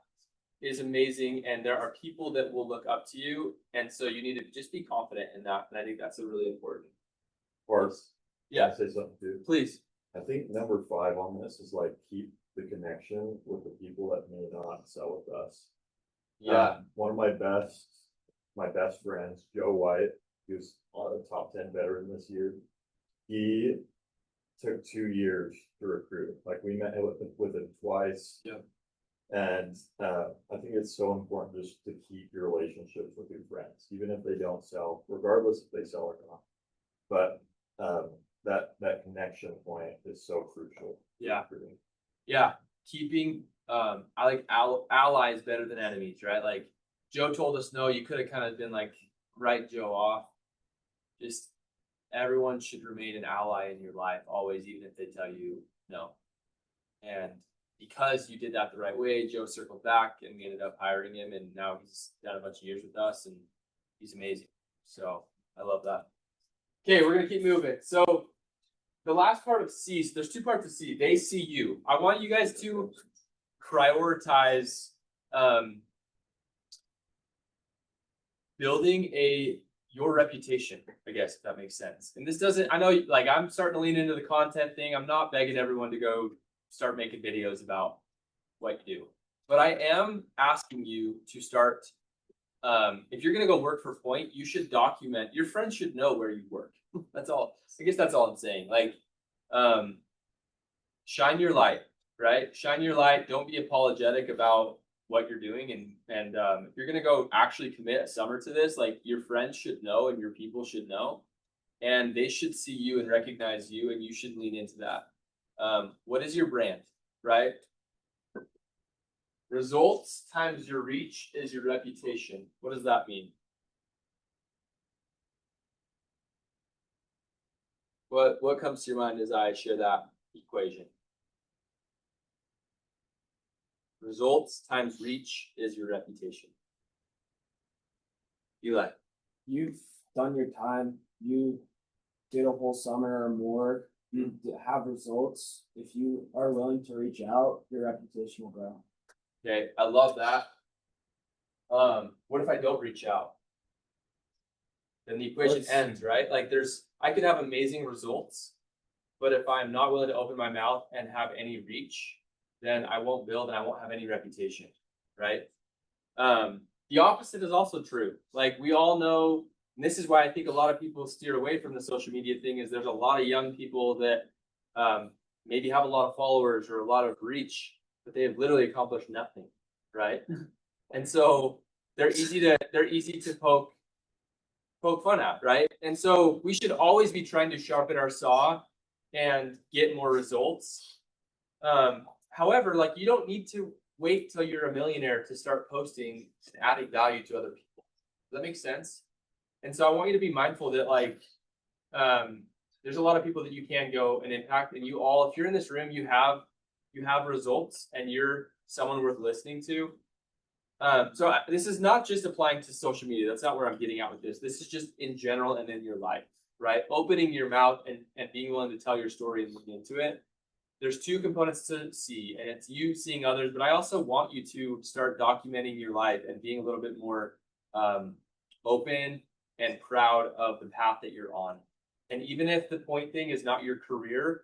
is amazing, and there are people that will look up to you, and so you need to just be confident in that. And I think that's a really important. Or Yeah, can I say something too? please. I think number 5 on this is like keep the connection with the people that may not sell with us. Yeah. One of my best friends, Joe White, who's on the top 10 veteran this year. He took 2 years to recruit. Like we met with him twice. Yeah. And I think it's so important just to keep your relationships with your friends, even if they don't sell, regardless if they sell or not. But that connection point is so crucial. Yeah. Yeah. Keeping I like allies better than enemies, right? Like Joe told us no, you could have kind of been like, write Joe off. Just everyone should remain an ally in your life always, even if they tell you no. And because you did that the right way, Joe circled back and we ended up hiring him, and now he's done a bunch of years with us and he's amazing. So I love that. Okay, we're gonna keep moving. So the last part of C, so there's 2 parts of C. They see you. I want you guys to prioritize building a your reputation, I guess, if that makes sense. And this doesn't, I know, like, I'm starting to lean into the content thing. I'm not begging everyone to go start making videos about what you do. But I am asking you to start, if you're gonna go work for Point, you should document, your friends should know where you work. That's all. I guess that's all I'm saying. Like, shine your light, right? Shine your light. Don't be apologetic about what you're doing. And if you're gonna go actually commit a summer to this, like, your friends should know and your people should know, and they should see you and recognize you, and you should lean into that. What is your brand, right? Results times your reach is your reputation. What does that mean? What comes to your mind as I share that equation? Results times reach is your reputation. Eli. You've done your time, you did a whole summer or more, you have results. If you are willing to reach out, your reputation will grow. Okay, I love that. What if I don't reach out? Then the equation ends, right? Like, I could have amazing results, but if I'm not willing to open my mouth and have any reach, then I won't build and I won't have any reputation, right? The opposite is also true. Like, we all know, and this is why I think a lot of people steer away from the social media thing, is there's a lot of young people that maybe have a lot of followers or a lot of reach, but they have literally accomplished nothing, right? And so they're easy to poke fun at, right? And so we should always be trying to sharpen our saw and get more results. However, like, you don't need to wait till you're a millionaire to start posting and adding value to other people. Does that make sense? And so I want you to be mindful that, like, there's a lot of people that you can go and impact, and you all, if you're in this room, you have results and you're someone worth listening to. So this is not just applying to social media. That's not where I'm getting at with this. This is just in general and in your life, right? Opening your mouth and being willing to tell your story and look into it. There's two components to see, and it's you seeing others, but I also want you to start documenting your life and being a little bit more open and proud of the path that you're on. And even if the Point thing is not your career,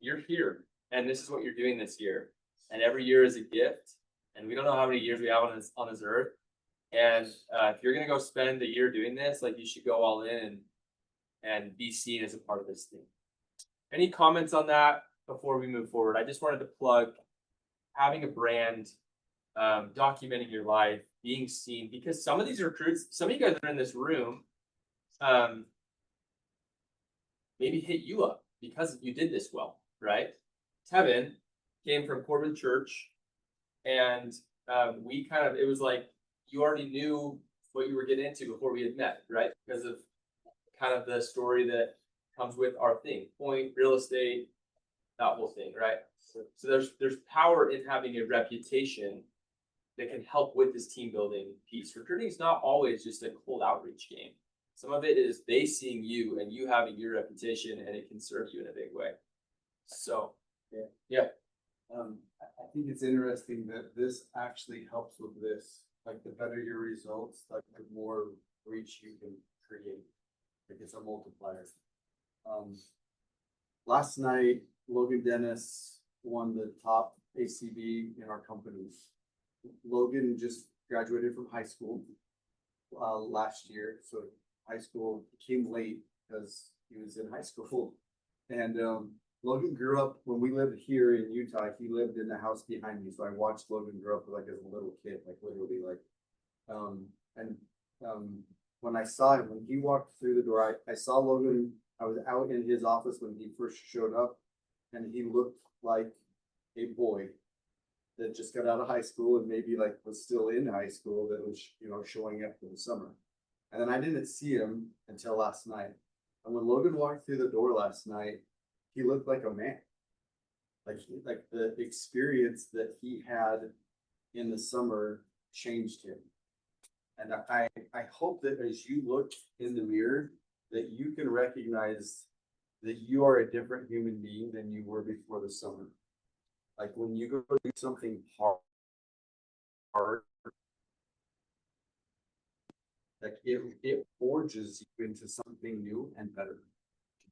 you're here, and this is what you're doing this year. And every year is a gift, and we don't know how many years we have on this earth. And if you're gonna go spend a year doing this, like, you should go all in and be seen as a part of this thing. Any comments on that before we move forward? I just wanted to plug having a brand, documenting your life, being seen, because some of these recruits, some of you guys that are in this room, maybe hit you up because you did this well, right? Tevin came from Corbin Church, and it was like you already knew what you were getting into before we had met, right? Because of kind of the story that comes with our thing, Point, real estate, that whole thing, right? So there's power in having a reputation that can help with this team building piece. Recruiting is not always just a cold outreach game. Some of it is they seeing you and you having your reputation, and it can serve you in a big way. So, yeah. I think it's interesting that this actually helps with this. Like, the better your results, like, the more reach you can create. Like, it's a multiplier. Last night, Logan Dennis won the top ACB in our company. Logan just graduated from high school last year, so high school came late because he was in high school. And Logan grew up, when we lived here in Utah, he lived in the house behind me. So I watched Logan grow up like as a little kid, like literally, like, when I saw him, when he walked through the door, I saw Logan, I was out in his office when he first showed up, and he looked like a boy that just got out of high school and maybe like was still in high school, that was, showing up for the summer. And then I didn't see him until last night. And when Logan walked through the door last night, he looked like a man. Like the experience that he had in the summer changed him. And I hope that as you look in the mirror, that you can recognize that you are a different human being than you were before the summer. Like, when you go do something hard, Like it forges you into something new and better.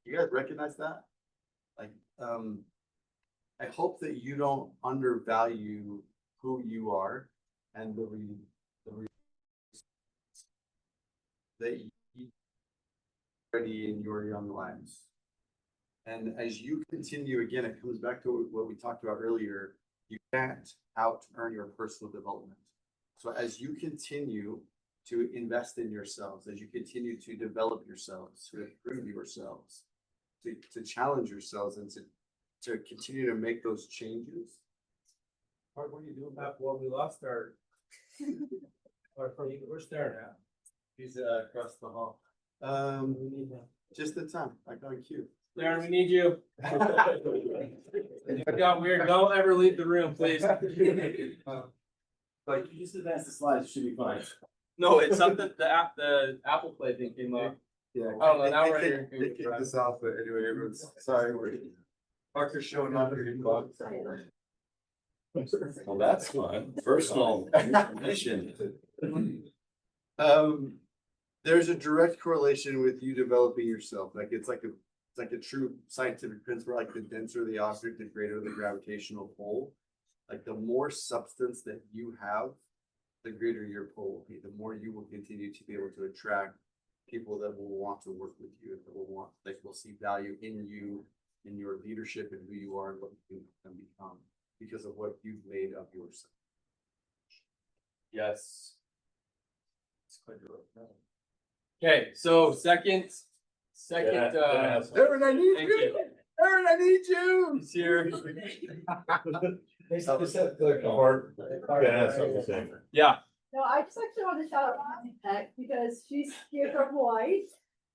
You guys recognize that? Like, I hope that you don't undervalue who you are and that you already in your young lives. And as you continue, again, it comes back to what we talked about earlier. You can't out earn your personal development. So as you continue to invest in yourselves, as you continue to develop yourselves, to improve yourselves, to challenge yourselves and to continue to make those changes. What are you doing about when we lost our? Where's Darren at? He's across the hall. Just the time, like on cue. Darren, we need you. It got weird. Don't ever leave the room, please. Like, you just advance the slides, it should be fine. No, it's something, the Apple Play thing came up. Yeah. Oh, well, now we're They here. kicked this off, but anyway, everyone's sorry. Parker's showing up here. Well, that's fun. Personal mission. There's a direct correlation with you developing yourself. Like it's like a true scientific principle. Like the denser the object, the greater the gravitational pull. Like the more substance that you have, the greater your pull will be. The more you will continue to be able to attract people that will want to work with you, that will see value in you, in your leadership, and who you are, and what you can become because of what you've made of yourself. Yes. Okay, so second, Aaron, I need thank you. you. Aaron, I need you. He's here. Yeah, No, I just actually want to shout out Nancy Peck because she's here from Hawaii.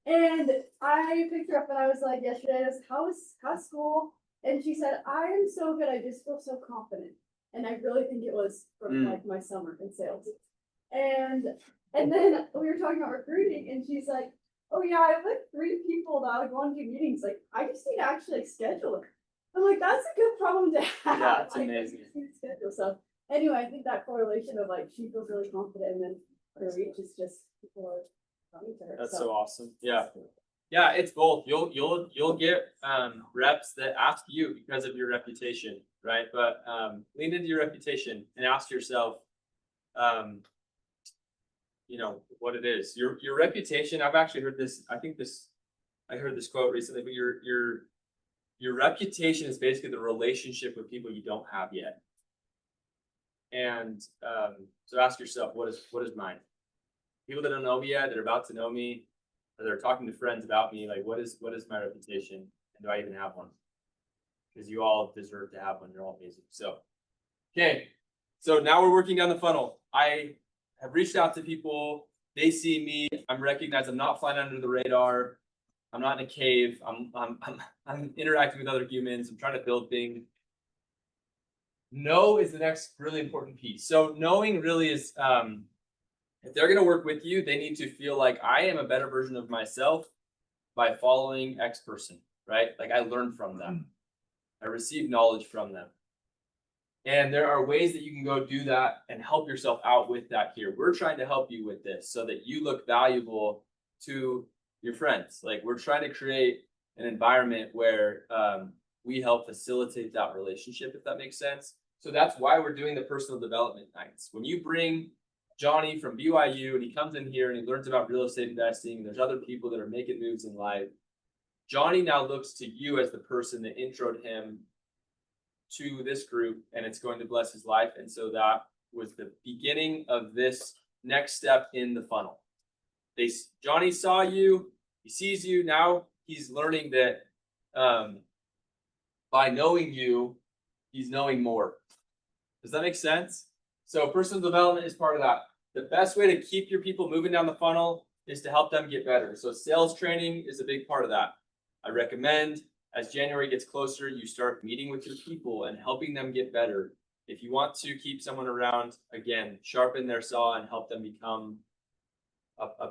And I picked her up and I was like yesterday, I was, how's school? And she said, I am so good, I just feel so confident. And I really think it was from like my summer in sales. And then we were talking about recruiting and she's like, oh yeah, I have like 3 people that I would want to do meetings. Like, I just need to actually like, schedule her. I'm like, that's a good problem to have. Yeah, it's like, amazing. I just need to schedule. So anyway, I think that correlation of like, she feels really confident and then her reach is just people are coming to her. that's so awesome. Yeah. Yeah, it's both. You'll get reps that ask you because of your reputation, right? But lean into your reputation and ask yourself, you know, what it is. Your reputation. I've actually heard this. I heard this quote recently. But your reputation is basically the relationship with people you don't have yet. And so ask yourself, what is mine? People that don't know me yet, that are about to know me, or they're talking to friends about me, like what is my reputation? And do I even have one? Because you all deserve to have one. You're all amazing. So, okay. So now we're working down the funnel. I have reached out to people. They see me. I'm recognized. I'm not flying under the radar. I'm not in a cave. I'm interacting with other humans. I'm trying to build things. Know is the next really important piece. So knowing really is, if they're going to work with you, they need to feel like I am a better version of myself by following X person, right? Like I learned from them. I received knowledge from them. And there are ways that you can go do that and help yourself out with that here. We're trying to help you with this so that you look valuable to your friends. Like we're trying to create an environment where we help facilitate that relationship, if that makes sense. So that's why we're doing the personal development nights. When you bring Johnny from BYU and he comes in here and he learns about real estate investing, and there's other people that are making moves in life, Johnny now looks to you as the person that introed him to this group, and it's going to bless his life. And so that was the beginning of this next step in the funnel. Johnny saw you, he sees you, now he's learning that by knowing you, he's knowing more. Does that make sense? So personal development is part of that. The best way to keep your people moving down the funnel is to help them get better. So sales training is a big part of that. I recommend as January gets closer, you start meeting with your people and helping them get better. If you want to keep someone around, again, sharpen their saw and help them become a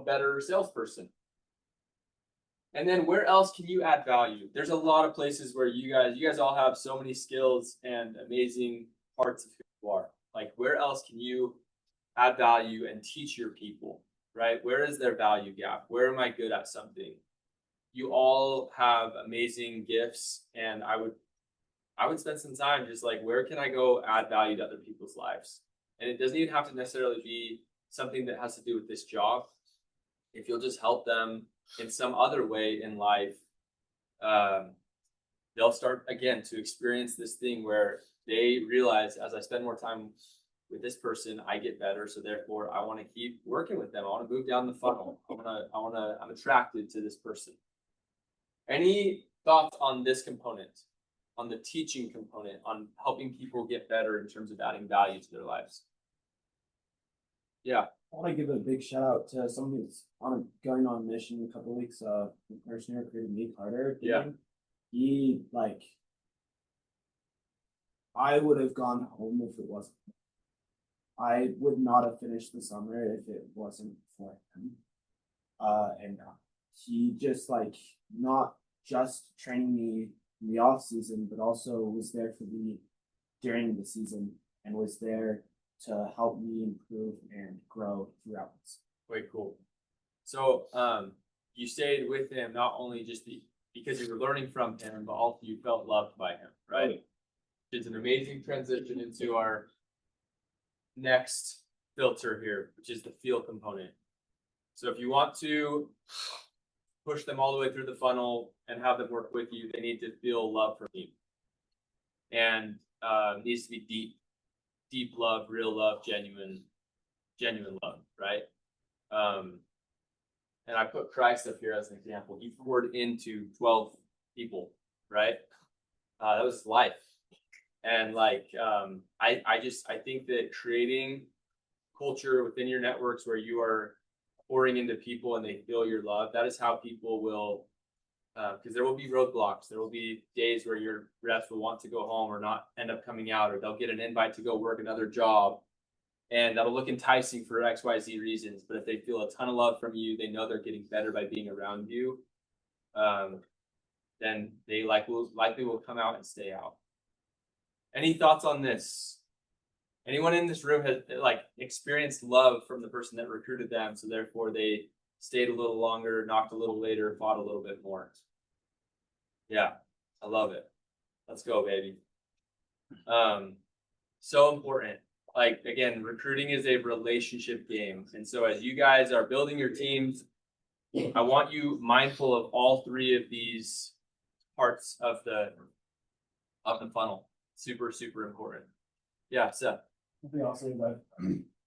better salesperson. And then where else can you add value? There's a lot of places where you guys all have so many skills and amazing parts of who you are. Like where else can you add value and teach your people, right? Where is their value gap? Where am I good at something? You all have amazing gifts, and I would spend some time just like, where can I go add value to other people's lives? And it doesn't even have to necessarily be something that has to do with this job. If you'll just help them in some other way in life, they'll start again to experience this thing where they realize, as I spend more time with this person, I get better. So therefore I want to keep working with them. I want to move down the funnel. I'm attracted to this person. Any thoughts on this component, on the teaching component, on helping people get better in terms of adding value to their lives? Yeah. I want to give a big shout out to somebody that's going on a mission in a couple of weeks. The person who recruited me, Carter. Yeah. He I would have gone home if it wasn't. I would not have finished the summer if it wasn't for him. And he just not just training me in the off season, but also was there for me during the season and was there to help me improve and grow throughout this. Way cool. So you stayed with him not only just because you were learning from him, but also you felt loved by him, right? It's an amazing transition into our next filter here, which is the feel component. So if you want to push them all the way through the funnel and have them work with you, they need to feel love from you. And it needs to be deep love, real love, genuine love, right? And I put Christ up here as an example. He poured into 12 people, right? That was life. And I think that creating culture within your networks where you are pouring into people and they feel your love, that is how people will, because there will be roadblocks. There will be days where your reps will want to go home or not end up coming out, or they'll get an invite to go work another job. And that'll look enticing for XYZ reasons. But if they feel a ton of love from you, they know they're getting better by being around you, then they likely will come out and stay out. Any thoughts on this? Anyone in this room has experienced love from the person that recruited them, so therefore they stayed a little longer, knocked a little later, fought a little bit more? Yeah, I love it. Let's go, baby. So important. Again, recruiting is a relationship game. And so as you guys are building your teams, I want you mindful of all three of these parts of the funnel. Super, super important. Yeah, Seth. I think also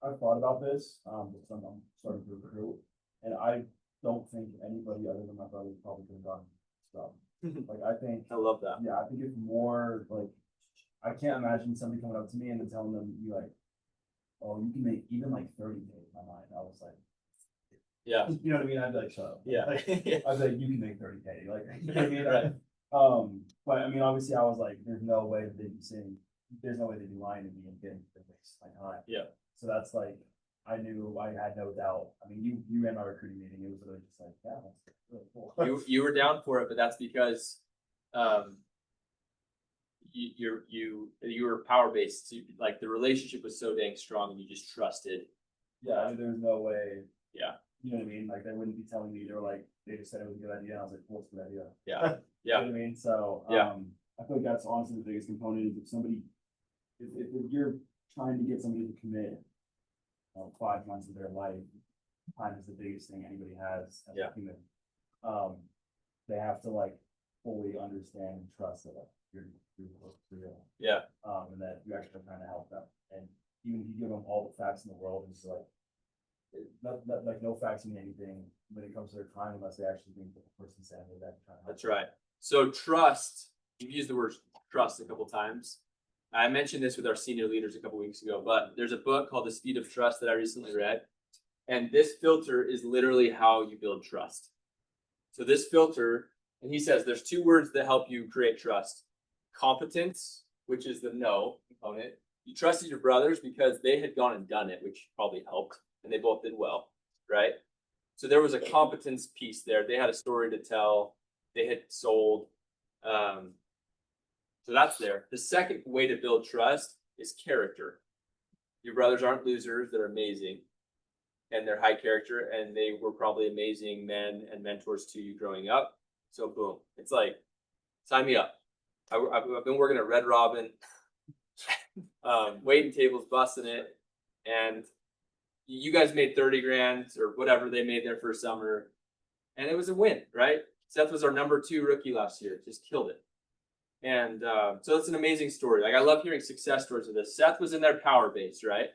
I've thought about this, because I'm starting to recruit, and I don't think anybody other than my brother probably could have done stuff. I think I love that. Yeah, I think it's more I can't imagine somebody coming up to me and then telling them oh, you can make even 30K in my mind. I was like, yeah, you know what I mean? I'd be like, shut up. Yeah. I'd be like, you can make 30K. You know what I mean? Right. But I mean, obviously I was like, there's no way that they'd be lying to me and getting the base high. Yeah. So that's I knew I had no doubt. I mean, you ran my recruiting meeting. It was really just yeah, that's really cool. You were down for it, but that's because you were power based. The relationship was so dang strong, and you just trusted. Yeah, I mean, there's no way. Yeah. You know what I mean? They wouldn't be telling me. They were they just said it was a good idea. And I was like, well, it's a good idea. Yeah. You know what I mean? So Yeah. I feel like that's honestly the biggest component is if you're trying to get somebody to commit 5 months of their life, time is the biggest thing anybody has as a human. They have to fully understand and trust that you're real. Yeah. And that you actually are trying to help them. And even if you give them all the facts in the world, it's no facts mean anything when it comes to their time unless they actually think that the person's saying they're trying to help. That's right. So trust, you've used the word trust a couple times. I mentioned this with our senior leaders a couple weeks ago, but there's a book called The Speed of Trust that I recently read. And this filter is literally how you build trust. So this filter, and he says there's 2 words that help you create trust. Competence, which is the no component. You trusted your brothers because they had gone and done it, which probably helped, and they both did well, right? So there was a competence piece there. They had a story to tell. They had sold. So that's there. The second way to build trust is character. your brothers aren't losers, they're amazing. And they're high character, and they were probably amazing men and mentors to you growing up. So boom, it's like, sign me up. I've been working at Red Robin, waiting tables, busting it, and you guys made 30 grand or whatever they made their first summer, and it was a win, right? Seth was our number 2 rookie last year, just killed it. And so it's an amazing story. Like, I love hearing success stories of this. Seth was in their power base, right?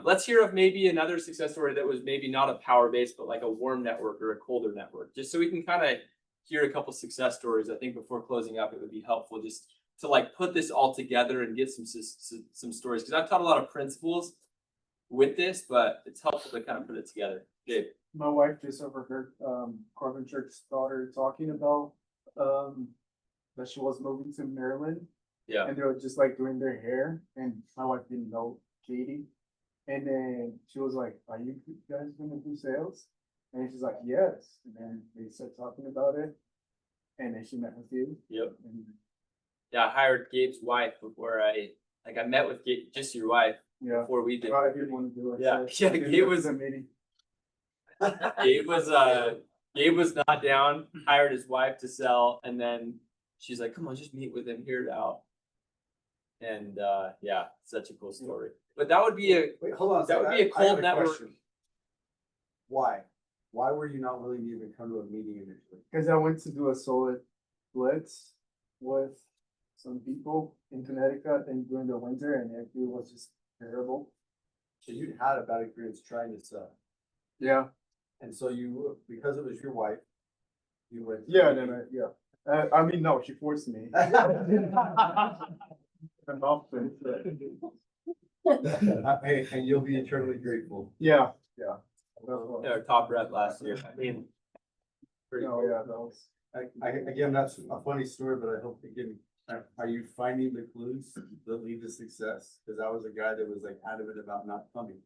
Let's hear of maybe another success story that was maybe not a power base, but like a warm network or a colder network, just so we can kind of hear a couple success stories. I think before closing up, it would be helpful just to like put this all together and get some stories, because I've taught a lot of principles with this, but it's helpful to kind of put it together. Gabe. My wife just overheard Corbin Church's daughter talking about that she was moving to Maryland. Yeah. And they were just like doing their hair, and my wife didn't know Katie. And then she was like, "Are you guys gonna do sales?" And she's like, "Yes." And then they started talking about it, and then she met with you. Yep. And Yeah, I hired Gabe's wife before I met with Gabe, just your wife, yeah, before we did. I didn't want to do it. Yeah, so yeah, I did Gabe it was- as a meeting. Gabe was not down, hired his wife to sell, and then she's like, "Come on, just meet with him, hear it out." And yeah, such a cool story. But that would be Wait, hold on. that would be a cold network. Why? Why were you not willing to even come to a meeting initially? Because I went to do a solid blitz with some people in Connecticut and during the winter, and it was just terrible. So you'd had a bad experience trying to sell. Yeah. And so you, because it was your wife, you went. Yeah, no. I mean, no, she forced me. And often, Hey, and you'll be eternally grateful. yeah. Our top rep last year. I mean, pretty No, cool. yeah, that was. Again, that's a funny story, but I hope again, are you finding the clues that lead to success? Cause I was a guy that was like adamant about not coming.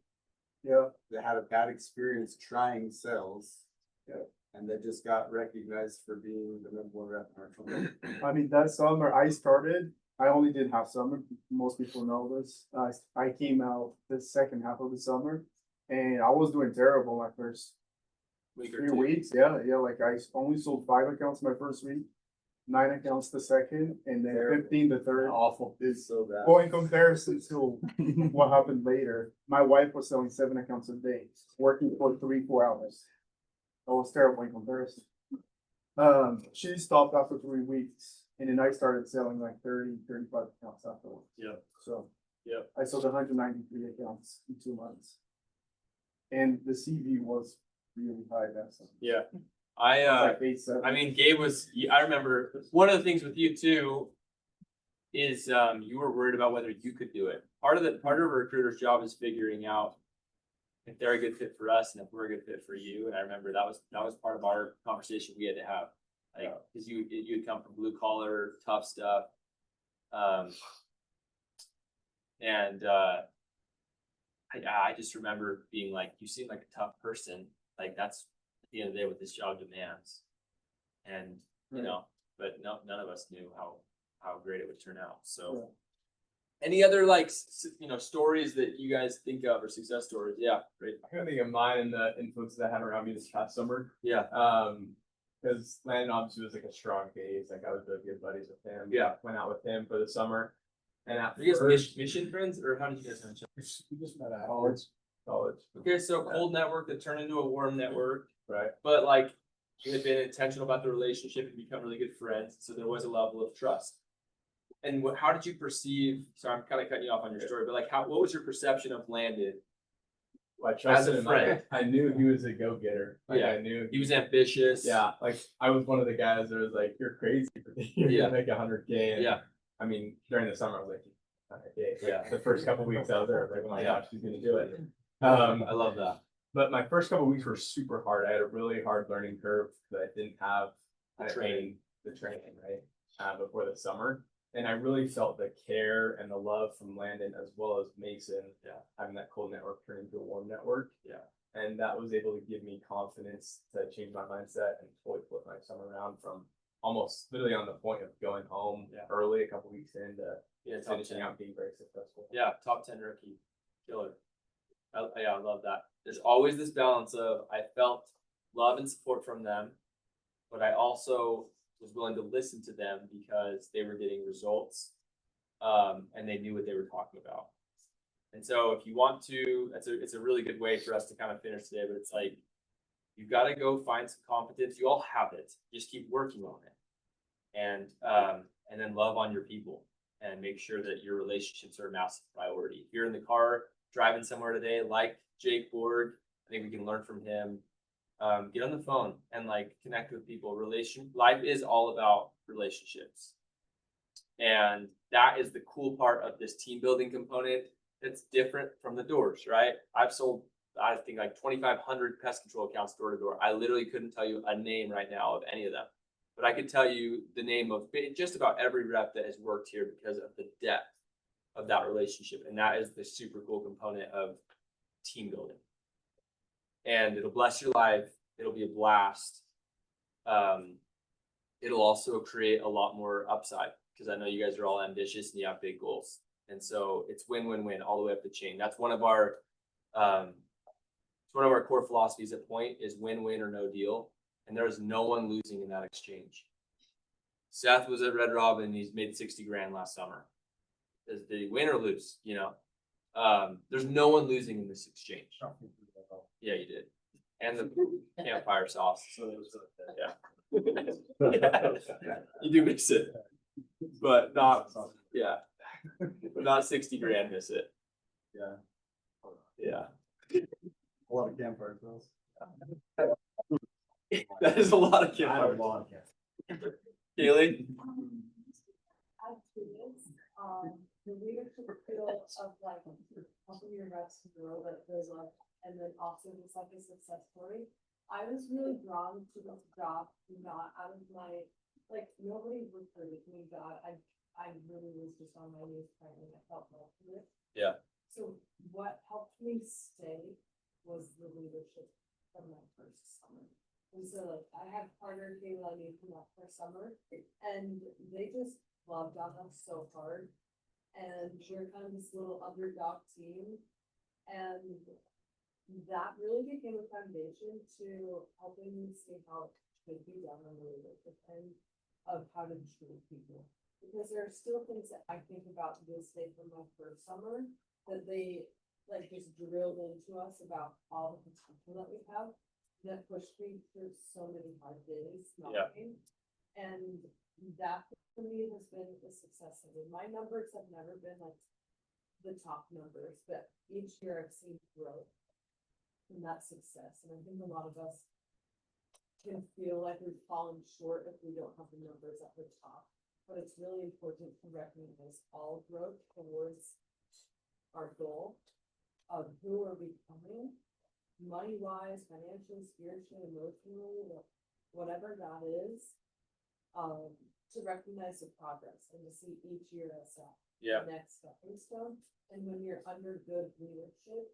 Yeah. That had a bad experience trying sales. Yeah. And that just got recognized for being the number 1 rep in our company. I mean, that summer I started, I only did half summer. Most people know this. I came out the second half of the summer, and I was doing terrible my first Week or 3 two. weeks. Yeah. Like I only sold 5 accounts my first week, 9 accounts the second, and then 15 the third. Awful. It's so bad. Well, in comparison to what happened later, my wife was selling 7 accounts a day, working for 3-4 hours. That was terrible in comparison. She stopped after 3 weeks, and then I started selling like 30-35 accounts afterwards. Yeah. So. Yeah. I sold 193 accounts in 2 months. And the CV was really high that summer. Yeah. It was I like 8-7. mean, Gabe was, I remember one of the things with you too is you were worried about whether you could do it. Part of a recruiter's job is figuring out if they're a good fit for us and if we're a good fit for you. And I remember that was part of our conversation we had to have. Like, cause you'd come from blue collar, tough stuff. And I just remember being like, you seem like a tough person. Like, that's at the end of the day what this job demands. And, you know, but no, none of us knew how great it would turn out. So any other stories that you guys think of or success stories? Yeah, great. I kind of think of mine and the influences I had around me this past summer. Yeah. Because Landon obviously was like a strong base. Like I was really good buddies with him. Yeah. Went out with him for the summer. And after Are you guys mission friends, or how did you guys know each other? we just met at college. Okay, so cold network that turned into a warm network, Right. but like you had been intentional about the relationship and become really good friends. So there was a level of trust. And how did you perceive? Sorry, I'm kind of cutting you off on your story, but like, what was your perception of Landon? Well, I trusted As a him. friend. I knew he was a go-getter. Like, Yeah. I knew He was ambitious. Yeah, like I was one of the guys that was like, "You're crazy. You're Yeah. gonna make 100K." And, Yeah. I mean, during the summer, I was like, "100K." Yeah. The first couple weeks I was there, I was like, "Oh my Yeah. gosh, he's gonna do it." I love that. But my first couple weeks were super hard. I had a really hard learning curve that I didn't have The training. right before the summer. And I really felt the care and the love from Landon as well as Mason. Yeah. Having that cold network turn into a warm network. Yeah. And that was able to give me confidence to change my mindset and fully flip my summer around from almost literally on the point of going home Yeah. early a couple weeks in to Yeah, top finishing 10. out being very successful. Yeah, top 10 rookie. Killer. Yeah, I love that. There's always this balance of I felt love and support from them, but I also was willing to listen to them because they were getting results, and they knew what they were talking about. And so if you want to, it's a really good way for us to kind of finish today, but it's like, you've got to go find some competence. You all have it. Just keep working on it. And then love on your people and make sure that your relationships are a massive priority. If you're in the car driving somewhere today, like Jake Borg, I think we can learn from him. Get on the phone and like connect with people. Life is all about relationships. And that is the cool part of this team building component. It's different from the doors, right? I've sold, I think, like 2,500 pest control accounts door to door. I literally couldn't tell you a name right now of any of them, but I could tell you the name of just about every rep that has worked here because of the depth of that relationship. And that is the super cool component of team building. And it'll bless your life. It'll be a blast. It'll also create a lot more upside because I know you guys are all ambitious and you have big goals. And so it's win-win-win all the way up the chain. That's one of our core philosophies at Point is win-win or no deal. And there's no one losing in that exchange. Seth was at Red Robin. He's made 60 grand last summer. Did he win or lose? You know, there's no one losing in this exchange. Yeah, you did. And the campfire sauce. Yeah. You do miss it, but not, yeah. But not 60 grand miss it. Yeah. Yeah. A lot of campfire smells. That is a lot of campfire. Kaylee? I have two kids. The leadership skill of like helping your reps grow that goes up, and then also just like a success story. I was really drawn to this job, not out of my, like, nobody recruited me, God. I really was just on my knees praying. I felt love for it. Yeah. So what helped me stay was the leadership from that first summer. And so like I had partner Kayla and me from that first summer, and they just loved on us so hard. And we're kind of this little underdog team. And that really became a foundation to helping me see how it should be done on the leadership end of how to treat people. Because there are still things that I think about to this day from my first summer that they like just drilled into us about all the potential that we have that pushed me through so many hard days. And that for me has been a success. I mean, my numbers have never been like the top numbers, but each year I've seen growth in that success. And I think a lot of us can feel like we've fallen short if we don't have the numbers at the top. But it's really important to recognize all growth towards our goal of who are we becoming, money-wise, financially, spiritually, emotionally, whatever that is, to recognize the progress and to see each year as the next stepping stone. And when you're under good leadership,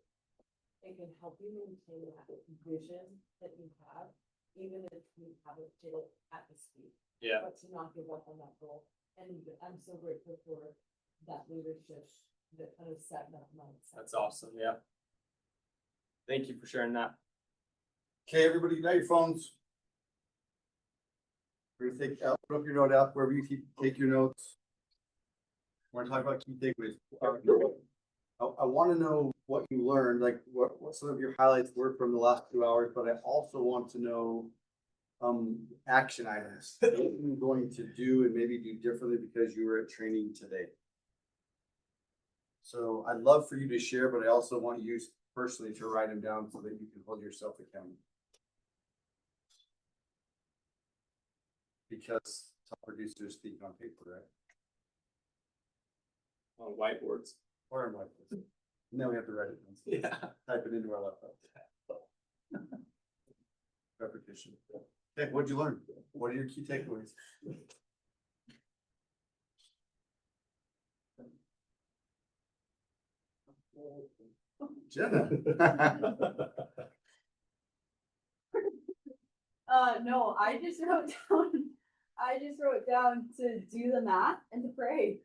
it can help you maintain that vision that you have, even if you haven't hit it at the speed. Yeah. But to not give up on that goal. And I'm so grateful for that leadership that kind of set that mindset. That's awesome. Yeah. Thank you for sharing that. Okay, everybody, got your phones. We're gonna take out, put up your note out wherever you take your notes. We're gonna talk about key takeaways. I want to know what you learned, like what some of your highlights were from the last 2 hours, but I also want to know action items that you're going to do and maybe do differently because you were at training today. So I'd love for you to share, but I also want you personally to write them down so that you can hold yourself accountable. Because top producers speak on paper, right? On whiteboards. Or in whiteboards. And then we have to write it down. Yeah. Type it into our laptop. Repetition. Okay, what'd you learn? What are your key takeaways? Jenna. No, I just wrote down to do the math and to pray.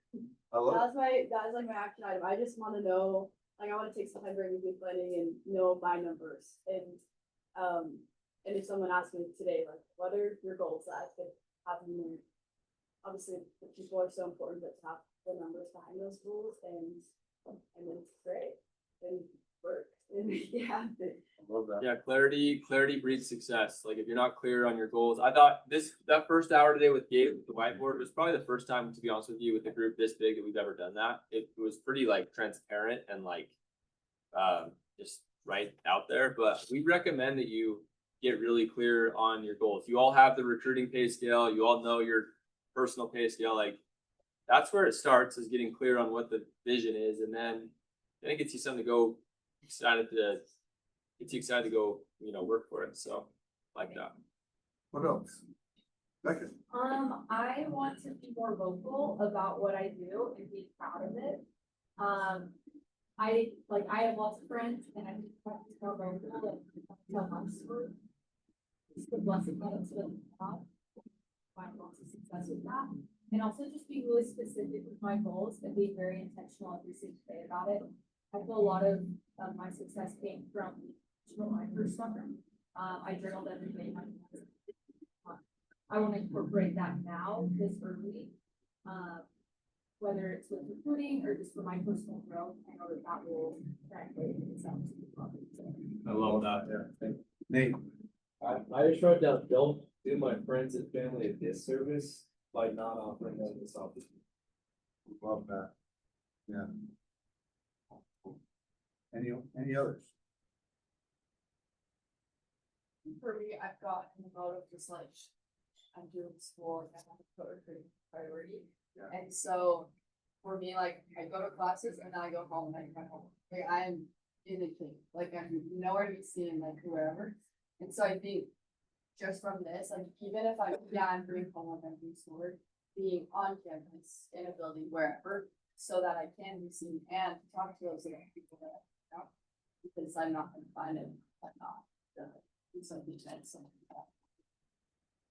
I love That was like my action item. I just want to know like I wanna take some time during weekly planning and know my numbers and if someone asked me today, like, what are your goals that I could have in there? Obviously, the people are so important, but to have the numbers behind those goals and then it's great, and work, and yeah. Love that. Yeah, clarity breeds success. Like if you're not clear on your goals, I thought that first hour today with Gabe, with the whiteboard, was probably the first time, to be honest with you, with a group this big that we've ever done that. It was pretty like transparent and like, just right out there, but we recommend that you get really clear on your goals. You all have the recruiting pay scale, you all know your personal pay scale, like that's where it starts, is getting clear on what the vision is, and then it gets you something to go excited to go, work for it. So like that. What else? Becca? I want to be more vocal about what I do and be proud of it. I have lots of friends and I think more vocal and tell my story. It's the blessing that it's been about. Find lots of success with that. And also just being really specific with my goals and being very intentional every single day about it. I feel a lot of my success came from my first summer. I journaled every day. I want to incorporate that now, this early, whether it's with recruiting or just for my personal growth. I know that will translate itself to the product. I love that. Yeah. Nate? I just wrote down, don't do my friends and family a disservice by not offering them this opportunity. Love that. Yeah. Any others? For me, I've got in the mode of just like, I'm doing school and I have to put recruiting priority. Yeah. And so for me, like I go to classes and then I go home and I come home. Like I'm in the thing, like I'm nowhere to be seen, like whoever. And so I think just from this, like even if I'm doing homework, I'm doing schoolwork, being on campus in a building wherever, so that I can be seen and talk to those other people that I know, because I'm not gonna find it, I'm not gonna do something tense.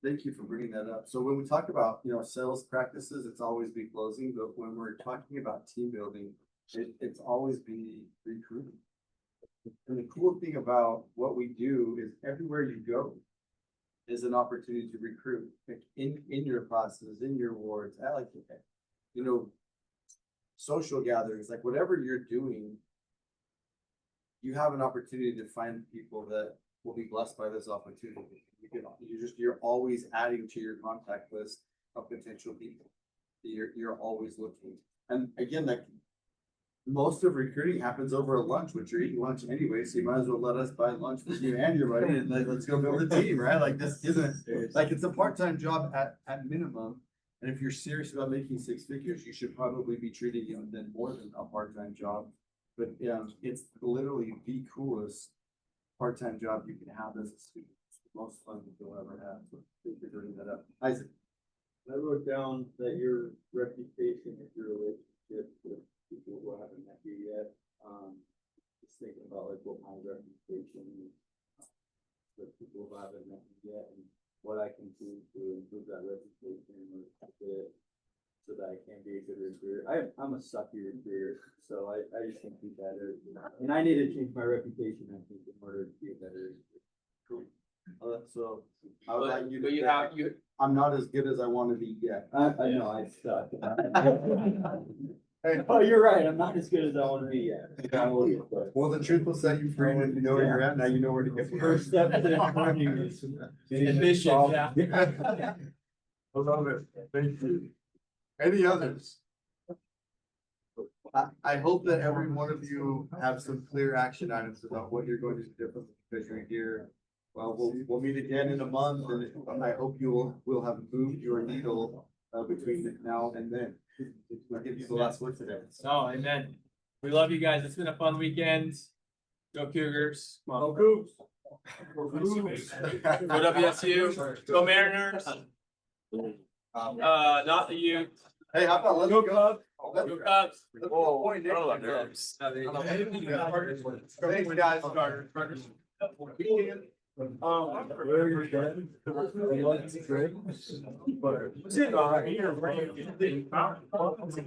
Thank you for bringing that up. So when we talk about, sales practices, it's always be closing, but when we're talking about team building, it's always be recruiting. And the cool thing about what we do is everywhere you go is an opportunity to recruit, like in your classes, in your wards, social gatherings, like whatever you're doing, you have an opportunity to find people that will be blessed by this opportunity. You're always adding to your contact list of potential people. You're always looking. And again, like most of recruiting happens over a lunch, which you're eating lunch anyway, so you might as well let us buy lunch with you and your buddy, and let's go build a team, right? Like this isn't, like it's a part-time job at minimum. And if you're serious about making six figures, you should probably be treating it then more than a part-time job. But it's literally the coolest part-time job you can have as a student. It's the most fun that you'll ever have. So thank you for bringing that up. Isaac? I wrote down that your reputation is your relationship with people who haven't met you yet. Just thinking about like what my reputation is with people who haven't met me yet and what I can do to improve that reputation or so that I can be a good recruiter. I'm a sucky recruiter, so I just can be better. And I need to change my reputation, I think, in order to be a better recruiter. Cool. So I would like you to. But you have, you, I'm not as good as I want to be yet. I know, I suck. Oh, you're right, I'm not as good as I want to be yet. Well, the truth will set you free when you know where you're at. Now you know where to get. First step to learning is. admission, yeah. I love it. Thank you. Any others? I hope that every one of you have some clear action items about what you're going to do differently because you're here. Well, we'll meet again in a month, and I hope will have moved your needle between now and then. I'll give you the last word today. Oh, amen. We love you guys. It's been a fun weekend. Go Cougars. Come on. Go Cougs. Go WSU. Go Mariners. Not the youth. Hey, how about let's Go go? Cubs. Let's Go Cubs. go. Point I don't know Nick. about nerves. Thanks, guys.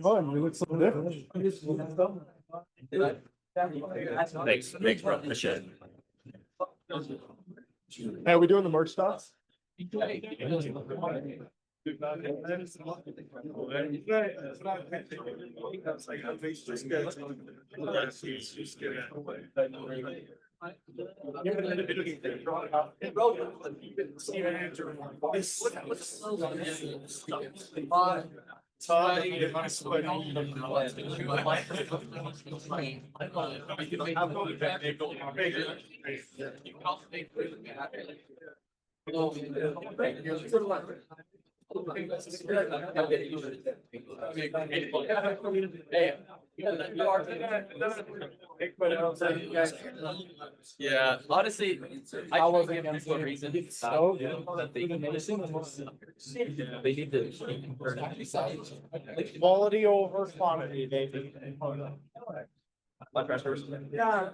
Fun, we look so different. Thanks, bro. Appreciate it. Hey, are we doing the merch stuff? Yeah, honestly, I was give them a reason. So that they need to. Quality over quantity, baby. Blood pressure. Yeah.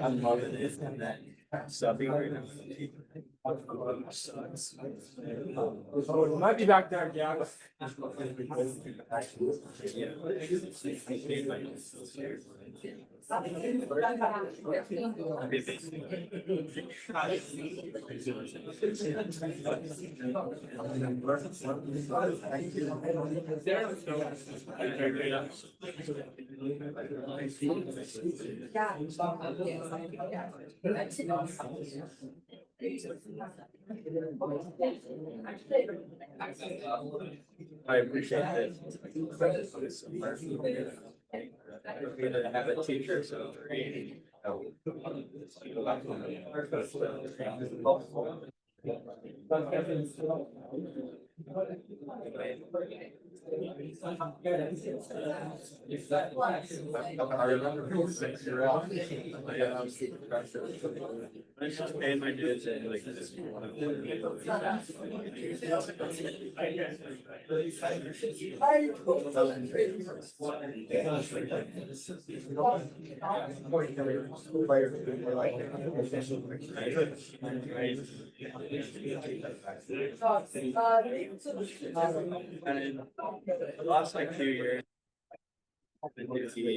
I'm loving it. Might be back there, yeah. I appreciate it. I have a t-shirt, so. And my dudes like this. And the last like 2 years. It's not.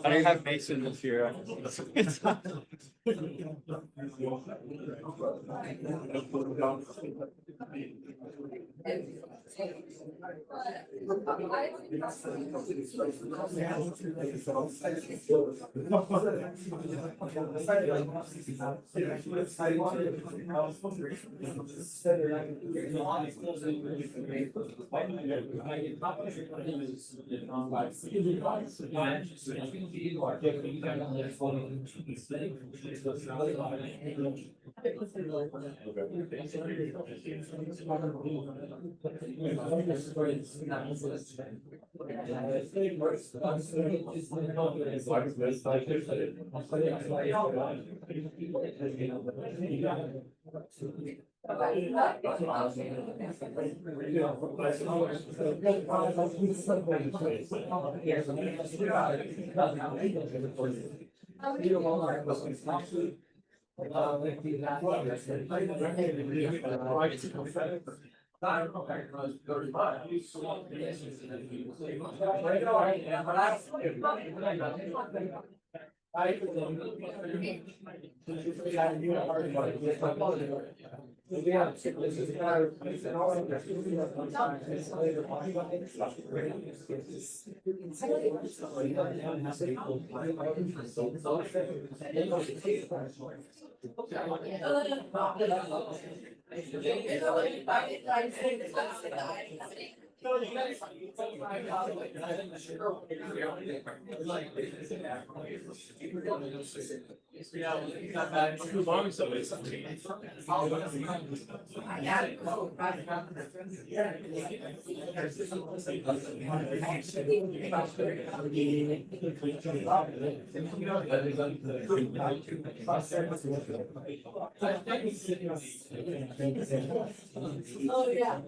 I don't have Mason this year. Oh, yeah.